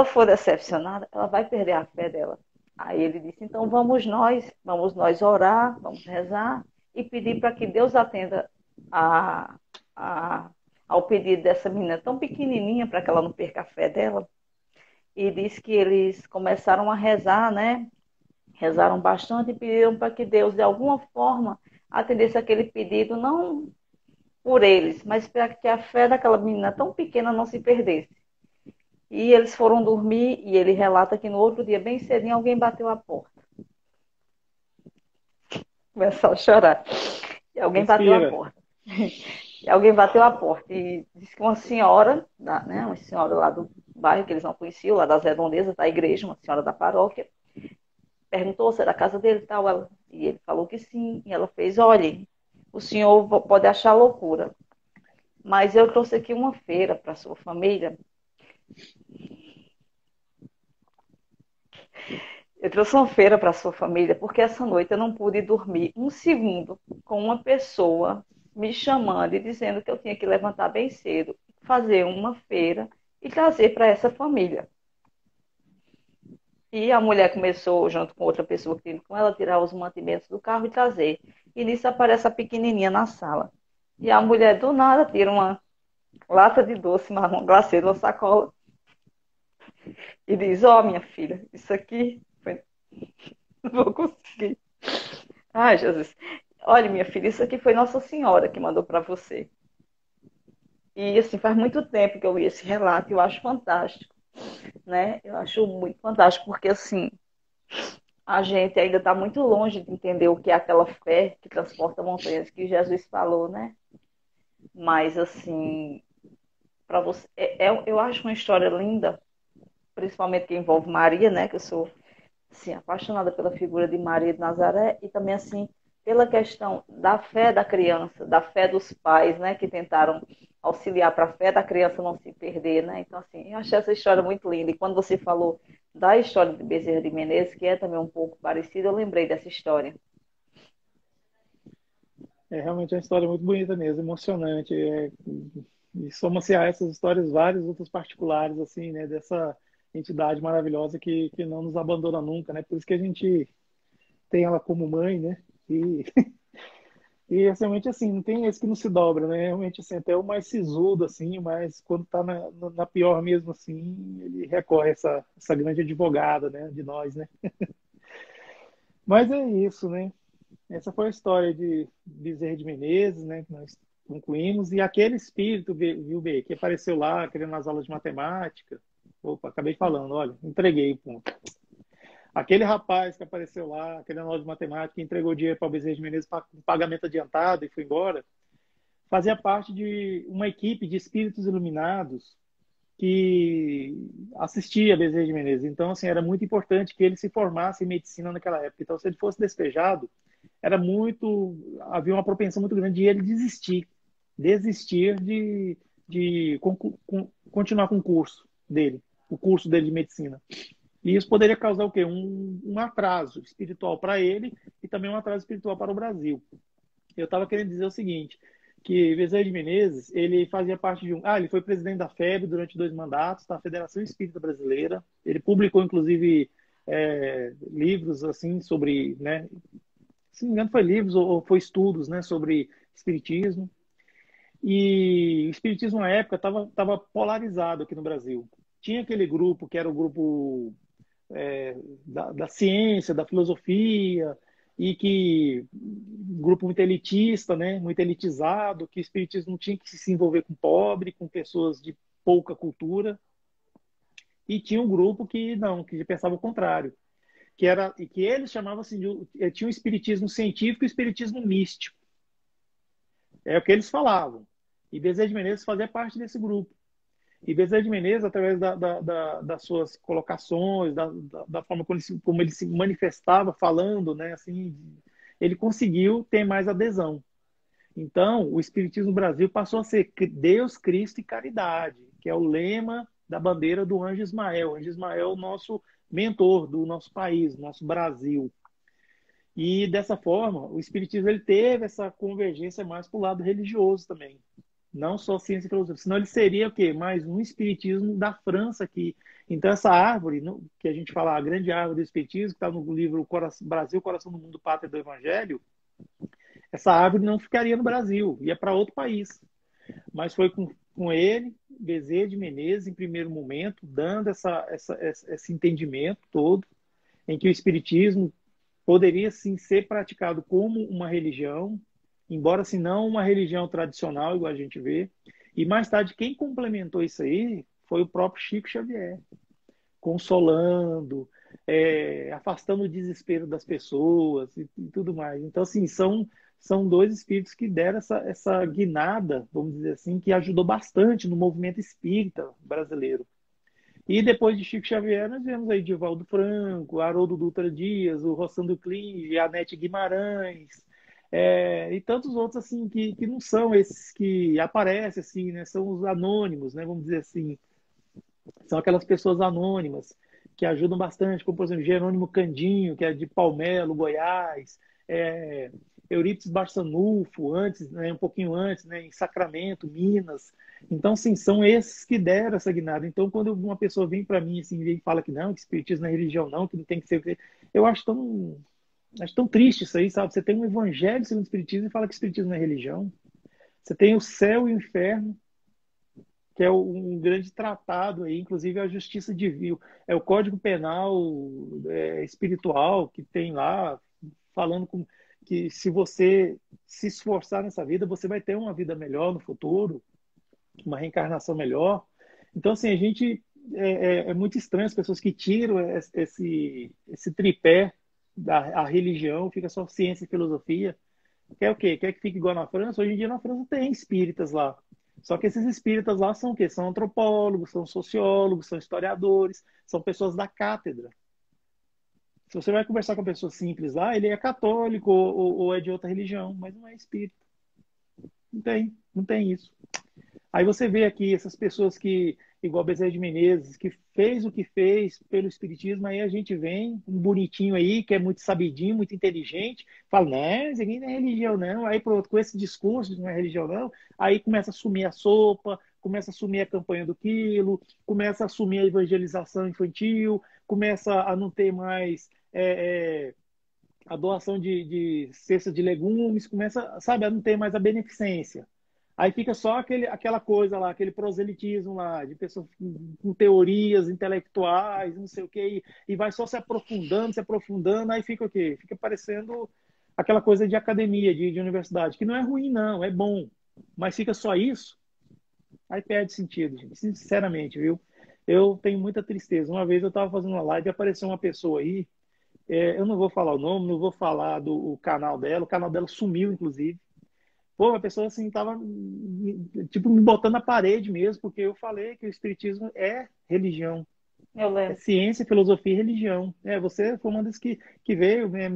for decepcionada, ela vai perder a fé dela. Aí ele disse: então vamos nós orar, vamos rezar e pedir para que Deus atenda a, a, ao pedido dessa menina tão pequenininha, para que ela não perca a fé dela. E disse que eles começaram a rezar, né? Rezaram bastante e pediram para que Deus, de alguma forma, atendesse aquele pedido, não por eles, mas para que a fé daquela menina tão pequena não se perdesse. E eles foram dormir e ele relata que no outro dia, bem cedinho, alguém bateu a porta. Começou a chorar. E alguém bateu a Respira. porta. E alguém bateu a porta e disse que uma senhora, né, uma senhora lá do bairro que eles não conheciam, lá das redondezas da igreja, uma senhora da paróquia, perguntou se era a casa dele e tal. E ele falou que sim. E ela fez: olhe, o senhor pode achar loucura, mas eu trouxe aqui uma feira para sua família. Eu trouxe uma feira para sua família porque essa noite eu não pude dormir um segundo com uma pessoa me chamando e dizendo que eu tinha que levantar bem cedo, fazer uma feira e trazer para essa família. E a mulher começou, junto com outra pessoa que tinha com ela, tirar os mantimentos do carro e trazer. E nisso aparece a pequenininha na sala. E a mulher, do nada, tira uma lata de doce marrom glacê de uma sacola e diz: ó, minha filha, isso aqui foi... não vou conseguir. Ai, Jesus. Olha, minha filha, isso aqui foi Nossa Senhora que mandou para você. E, assim, faz muito tempo que eu li esse relato e eu acho fantástico, né? Eu acho muito fantástico porque, assim, a gente ainda está muito longe de entender o que é aquela fé que transporta montanhas que Jesus falou, né? Mas, assim, para você, eu acho uma história linda, principalmente que envolve Maria, né? Que eu sou, assim, apaixonada pela figura de Maria de Nazaré e também, assim, pela questão da fé da criança, da fé dos pais, né? Que tentaram auxiliar para a fé da criança não se perder, né? Então, assim, eu achei essa história muito linda. E quando você falou da história de Bezerra de Menezes, que é também um pouco parecida, eu lembrei dessa história. É realmente uma história muito bonita mesmo, emocionante. E soma-se a essas histórias várias outras particulares, assim, né? Dessa entidade maravilhosa que não nos abandona nunca, né? Por isso que a gente tem ela como mãe, né? E, e é realmente assim, não tem esse que não se dobra, né? Realmente assim, até o mais sisudo, assim, mas quando tá na pior mesmo, assim, ele recorre a essa grande advogada, né? De nós, né? Mas é isso, né? Essa foi a história de Bezerra de Menezes, né? Que nós concluímos. E aquele espírito, viu, B, que apareceu lá, querendo nas aulas de matemática. Opa, acabei falando, olha, entreguei o ponto. Aquele rapaz que apareceu lá, querendo aula de matemática, que entregou dinheiro para o Bezerra de Menezes para pagamento adiantado e foi embora, fazia parte de uma equipe de espíritos iluminados que assistia a Bezerra de Menezes. Então, assim, era muito importante que ele se formasse em medicina naquela época. Então, se ele fosse despejado, era muito, havia uma propensão muito grande de ele desistir de continuar com o curso dele de medicina. E isso poderia causar o quê? Um atraso espiritual para ele e também um atraso espiritual para o Brasil. Eu estava querendo dizer o seguinte, que Bezerra de Menezes, ele fazia parte de ele foi presidente da FEB durante 2 mandatos, da Federação Espírita Brasileira. Ele publicou, inclusive, livros, assim, sobre, né, se não me engano, foi livros ou foi estudos, né, sobre espiritismo. E o espiritismo, na época, estava polarizado aqui no Brasil. Tinha aquele grupo que era o grupo da ciência, da filosofia, e que um grupo muito elitista, né, muito elitizado, que o espiritismo não tinha que se envolver com pobre, com pessoas de pouca cultura, e tinha um grupo que não, que pensava o contrário. que eles chamavam assim tinha um espiritismo científico e o espiritismo místico. É o que eles falavam. E Bezerra de Menezes fazia parte desse grupo. E Bezerra de Menezes, através das suas colocações, da forma como ele se manifestava falando, né, assim, ele conseguiu ter mais adesão. Então, o Espiritismo no Brasil passou a ser Deus, Cristo e Caridade, que é o lema da bandeira do Anjo Ismael. O Anjo Ismael é o nosso mentor do nosso país, do nosso Brasil. E dessa forma, o Espiritismo ele teve essa convergência mais para o lado religioso também. Não só ciência e filosofia, senão ele seria o quê? Mais um espiritismo da França aqui. Então, essa árvore, que a gente fala, a grande árvore do espiritismo, que está no livro Brasil, Coração do Mundo, Pátria do Evangelho, essa árvore não ficaria no Brasil, ia para outro país. Mas foi com ele, Bezerra de Menezes, em primeiro momento, dando esse entendimento todo, em que o espiritismo poderia sim ser praticado como uma religião, embora se não uma religião tradicional, igual a gente vê. E mais tarde, quem complementou isso aí foi o próprio Chico Xavier, consolando, afastando o desespero das pessoas e tudo mais. Então, assim, são dois espíritos que deram essa guinada, vamos dizer assim, que ajudou bastante no movimento espírita brasileiro. E depois de Chico Xavier, nós vemos aí Divaldo Franco, Haroldo Dutra Dias, o Rossandro Kling, Anete Guimarães, e tantos outros assim que não são esses que aparecem assim, né? São os anônimos, né? Vamos dizer assim, são aquelas pessoas anônimas que ajudam bastante, como por exemplo Jerônimo Candinho, que é de Palmelo, Goiás, Eurípides Barçanufo, antes, né, um pouquinho antes, né, em Sacramento, Minas. Então, sim, são esses que deram essa guinada. Então, quando uma pessoa vem para mim assim, e fala que não, que espiritismo não é religião, não, que não tem que ser. Eu acho tão triste isso aí, sabe? Você tem um evangelho segundo o espiritismo e fala que espiritismo não é religião. Você tem o céu e o inferno, que é um grande tratado aí, inclusive a justiça divina, é o Código Penal espiritual que tem lá, falando que se você se esforçar nessa vida, você vai ter uma vida melhor no futuro, uma reencarnação melhor. Então, assim, a gente é muito estranho as pessoas que tiram esse tripé da religião, fica só ciência e filosofia. Quer o quê? Quer que fique igual na França? Hoje em dia na França tem espíritas lá. Só que esses espíritas lá são o quê? São antropólogos, são sociólogos, são historiadores, são pessoas da cátedra. Se você vai conversar com uma pessoa simples lá, ele é católico ou é de outra religião, mas não é espírita. Não tem isso. Aí você vê aqui essas pessoas que, igual Bezerra de Menezes, que fez o que fez pelo espiritismo, aí a gente vem, um bonitinho aí, que é muito sabidinho, muito inteligente, fala, não, isso aqui não é religião não, aí pronto, com esse discurso, não é religião não, aí começa a sumir a sopa, começa a sumir a campanha do quilo, começa a sumir a evangelização infantil, começa a não ter mais a doação de cesta de legumes, começa, sabe, a não ter mais a beneficência. Aí fica só aquela coisa lá, aquele proselitismo lá, de pessoas com teorias intelectuais, não sei o quê, e vai só se aprofundando, aí fica o quê? Fica parecendo aquela coisa de academia, de universidade, que não é ruim, não, é bom, mas fica só isso, aí perde sentido, gente, sinceramente, viu? Eu tenho muita tristeza. Uma vez eu estava fazendo uma live e apareceu uma pessoa aí, eu não vou falar o nome, não vou falar do canal dela, o canal dela sumiu, inclusive. Pô, a pessoa assim tava tipo me botando na parede mesmo, porque eu falei que o espiritismo é religião, Eu é lembro. ciência, filosofia e religião. Você foi uma das que veio, né,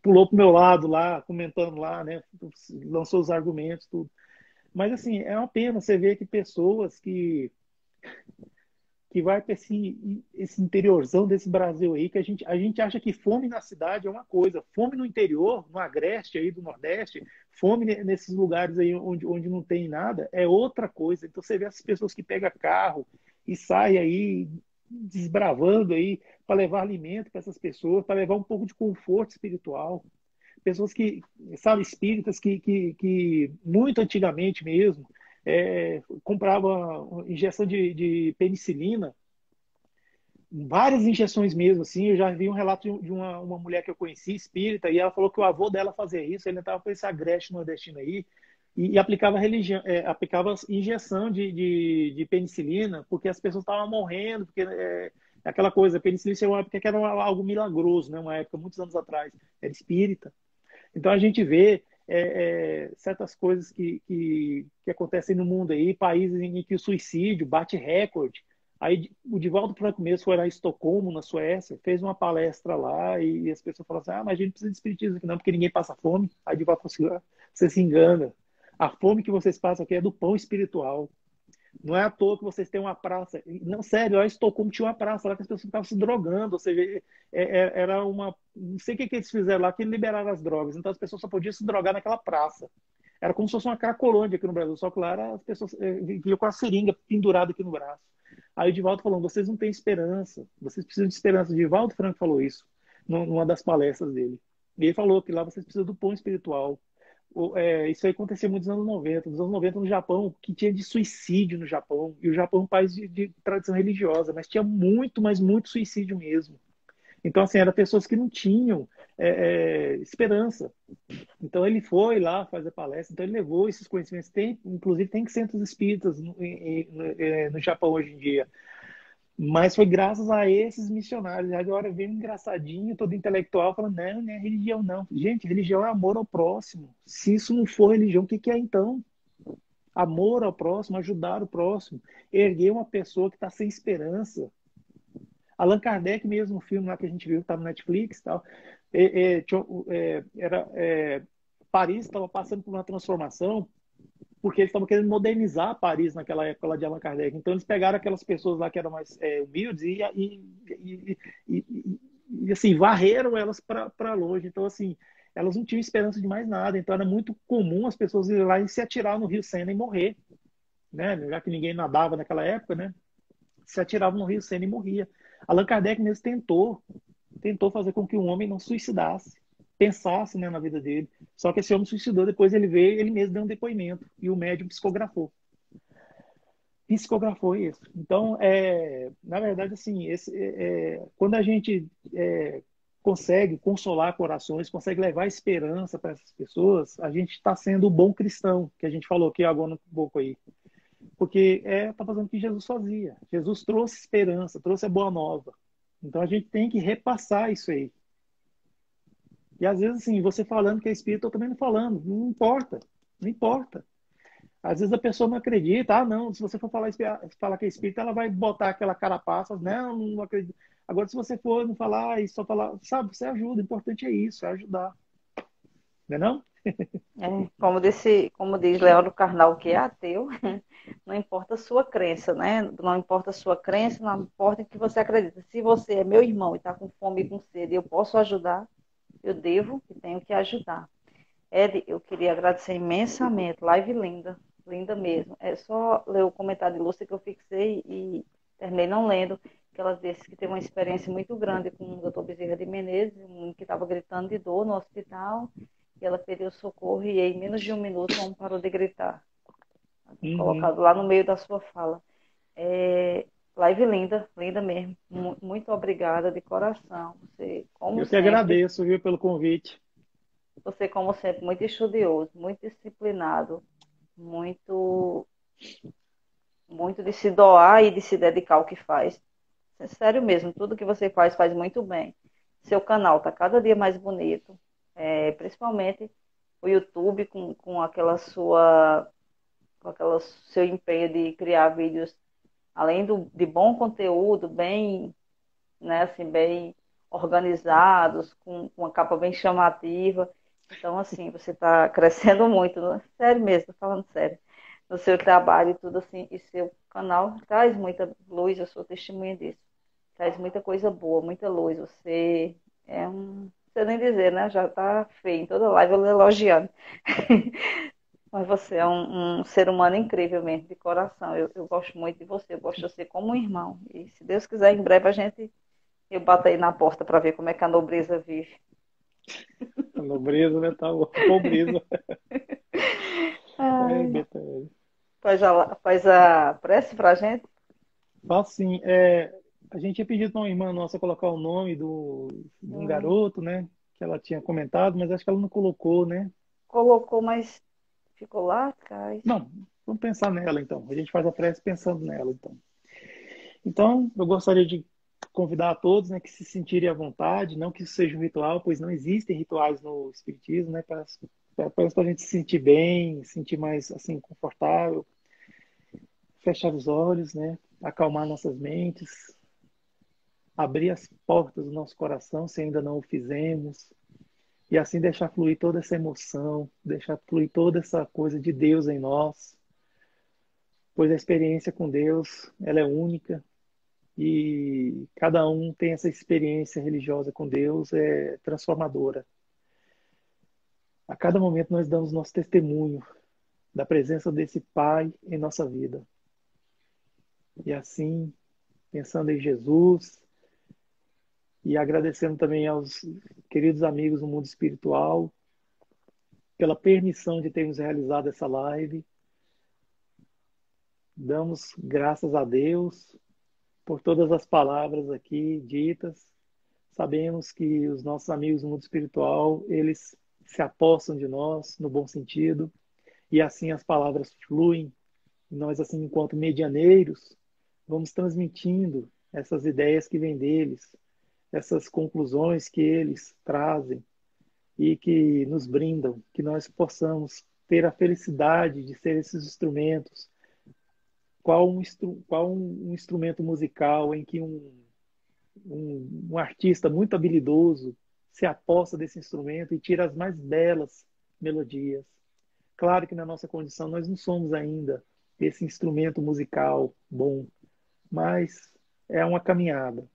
pulou pro meu lado lá, comentando lá, né, lançou os argumentos, tudo. Mas assim, é uma pena você ver que pessoas que vai para esse interiorzão desse Brasil aí, que a gente acha que fome na cidade é uma coisa, fome no interior, no agreste aí do Nordeste, fome nesses lugares aí onde não tem nada, é outra coisa. Então você vê essas pessoas que pegam carro e saem aí desbravando aí para levar alimento para essas pessoas, para levar um pouco de conforto espiritual. Pessoas que, sabe, espíritas que muito antigamente mesmo, comprava injeção de penicilina, várias injeções mesmo, assim. Eu já vi um relato de uma mulher que eu conheci, espírita, e ela falou que o avô dela fazia isso, ele estava com esse agreste nordestino aí, e aplicava aplicava injeção de penicilina, porque as pessoas estavam morrendo, porque Aquela coisa, a penicilina chegou uma época que era algo milagroso, né? Uma época, muitos anos atrás, era espírita. Então a gente vê certas coisas que acontecem no mundo aí, países em que o suicídio bate recorde. Aí o Divaldo Franco mesmo foi lá em Estocolmo, na Suécia, fez uma palestra lá e as pessoas falaram assim, ah, mas a gente não precisa de espiritismo aqui não, porque ninguém passa fome. Aí o Divaldo falou assim, ah, você se engana. A fome que vocês passam aqui é do pão espiritual. Não é à toa que vocês têm uma praça. Não, sério, lá em Estocolmo tinha uma praça lá que as pessoas estavam se drogando. Ou seja, era uma. Não sei o que, que eles fizeram lá, que liberaram as drogas. Então as pessoas só podiam se drogar naquela praça. Era como se fosse uma cracolândia aqui no Brasil, só que lá era, as pessoas viviam com a seringa pendurada aqui no braço. Aí o Divaldo falou: vocês não têm esperança, vocês precisam de esperança. O Divaldo Franco falou isso numa das palestras dele. E ele falou que lá vocês precisam do pão espiritual. Isso aí acontecia muito nos anos 90. Nos anos 90 no Japão, que tinha de suicídio no Japão. E o Japão é um país de tradição religiosa, mas tinha muito, mas muito suicídio mesmo. Então, assim, eram pessoas que não tinham esperança. Então, ele foi lá fazer palestra, então ele levou esses conhecimentos. Inclusive, tem centros espíritas no Japão hoje em dia. Mas foi graças a esses missionários. Agora vem um engraçadinho, todo intelectual, falando, não é religião, não. Gente, religião é amor ao próximo. Se isso não for religião, o que que é então? Amor ao próximo, ajudar o próximo, erguer uma pessoa que está sem esperança. Allan Kardec mesmo, um filme lá que a gente viu, que estava no Netflix e tal, Paris estava passando por uma transformação porque eles estavam querendo modernizar Paris naquela época lá de Allan Kardec. Então eles pegaram aquelas pessoas lá que eram mais humildes e assim, varreram elas para longe. Então, assim, elas não tinham esperança de mais nada. Então era muito comum as pessoas irem lá e se atirar no Rio Sena e morrer, né? Já que ninguém nadava naquela época, né? Se atiravam no Rio Sena e morria. Allan Kardec mesmo tentou fazer com que um homem não suicidasse, pensasse, né, na vida dele. Só que esse homem suicidou, depois ele veio, ele mesmo deu um depoimento e o médium psicografou. Psicografou isso. Então, na verdade, assim, quando a gente consegue consolar corações, consegue levar esperança para essas pessoas, a gente está sendo o bom cristão, que a gente falou aqui agora um pouco aí. Porque está fazendo o que Jesus fazia. Jesus trouxe esperança, trouxe a boa nova. Então a gente tem que repassar isso aí. E às vezes, assim, você falando que é espírita, eu também não falando. Não importa. Não importa. Às vezes a pessoa não acredita. Ah, não, se você for falar que é espírita, ela vai botar aquela carapaça. Não, não acredito. Agora, se você for não falar e só falar, sabe, você ajuda. O importante é isso, é ajudar. Não é não? Como diz Leandro Carnal, que é ateu, não importa a sua crença, né? Não importa a sua crença, não importa o que você acredita. Se você é meu irmão e está com fome e com sede, eu posso ajudar, eu devo e tenho que ajudar. Ed, eu queria agradecer imensamente, live linda, linda mesmo. É só ler o comentário de Lúcia que eu fixei e terminei não lendo, que ela disse que teve uma experiência muito grande com o Dr. Bezerra de Menezes, um que estava gritando de dor no hospital, e ela pediu socorro e em menos de um minuto o homem parou de gritar. Colocado lá no meio da sua fala. Live linda, linda mesmo. Muito obrigada de coração. Você, como Eu que sempre, agradeço, viu, pelo convite. você, como sempre, muito estudioso, muito disciplinado, muito, muito de se doar e de se dedicar ao que faz. É sério mesmo, tudo que você faz, faz muito bem. Seu canal está cada dia mais bonito, principalmente o YouTube com aquela seu empenho de criar vídeos, além de bom conteúdo, bem, né, assim, bem organizados, com uma capa bem chamativa. Então, assim, você está crescendo muito, né? Sério mesmo, tô falando sério, no seu trabalho e tudo assim, e seu canal traz muita luz, eu sou testemunha disso. Traz muita coisa boa, muita luz. Você não sei nem dizer, né? Já tá feio em toda live eu elogiando. Mas você é um ser humano incrível mesmo, de coração. Eu gosto muito de você, eu gosto de você como um irmão. E se Deus quiser, em breve eu bato aí na porta para ver como é que a nobreza vive. A nobreza, né? Tá pobreza. Ai, faz a prece pra gente? Faço sim. A gente tinha pedido para uma irmã nossa colocar o nome de um garoto, né? Que ela tinha comentado, mas acho que ela não colocou, né? Colocou, mas ficou lá atrás. Não, vamos pensar nela então. A gente faz a prece pensando nela então. Então, eu gostaria de convidar a todos, né, que se sentirem à vontade, não que isso seja um ritual, pois não existem rituais no Espiritismo, né, para a gente se sentir bem, se sentir mais assim confortável, fechar os olhos, né, acalmar nossas mentes, abrir as portas do nosso coração, se ainda não o fizemos, e assim deixar fluir toda essa emoção, deixar fluir toda essa coisa de Deus em nós, pois a experiência com Deus, ela é única e cada um tem essa experiência religiosa com Deus, é transformadora. A cada momento nós damos nosso testemunho da presença desse Pai em nossa vida. E assim, pensando em Jesus e agradecendo também aos queridos amigos do mundo espiritual pela permissão de termos realizado essa live. Damos graças a Deus por todas as palavras aqui ditas. Sabemos que os nossos amigos do mundo espiritual, eles se apossam de nós, no bom sentido, e assim as palavras fluem. E nós, assim, enquanto medianeiros, vamos transmitindo essas ideias que vêm deles, essas conclusões que eles trazem e que nos brindam, que nós possamos ter a felicidade de ser esses instrumentos. Qual um instrumento musical em que um artista muito habilidoso se aposta desse instrumento e tira as mais belas melodias. Claro que na nossa condição nós não somos ainda esse instrumento musical bom, mas é uma caminhada.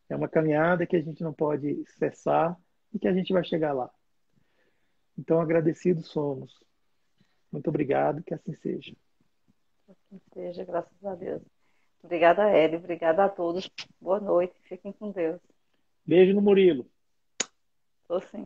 É uma caminhada que a gente não pode cessar e que a gente vai chegar lá. Então, agradecidos somos. Muito obrigado, que assim seja. Assim seja, graças a Deus. Obrigada, Hélio. Obrigada a todos. Boa noite. Fiquem com Deus. Beijo no Murilo. Tô sim.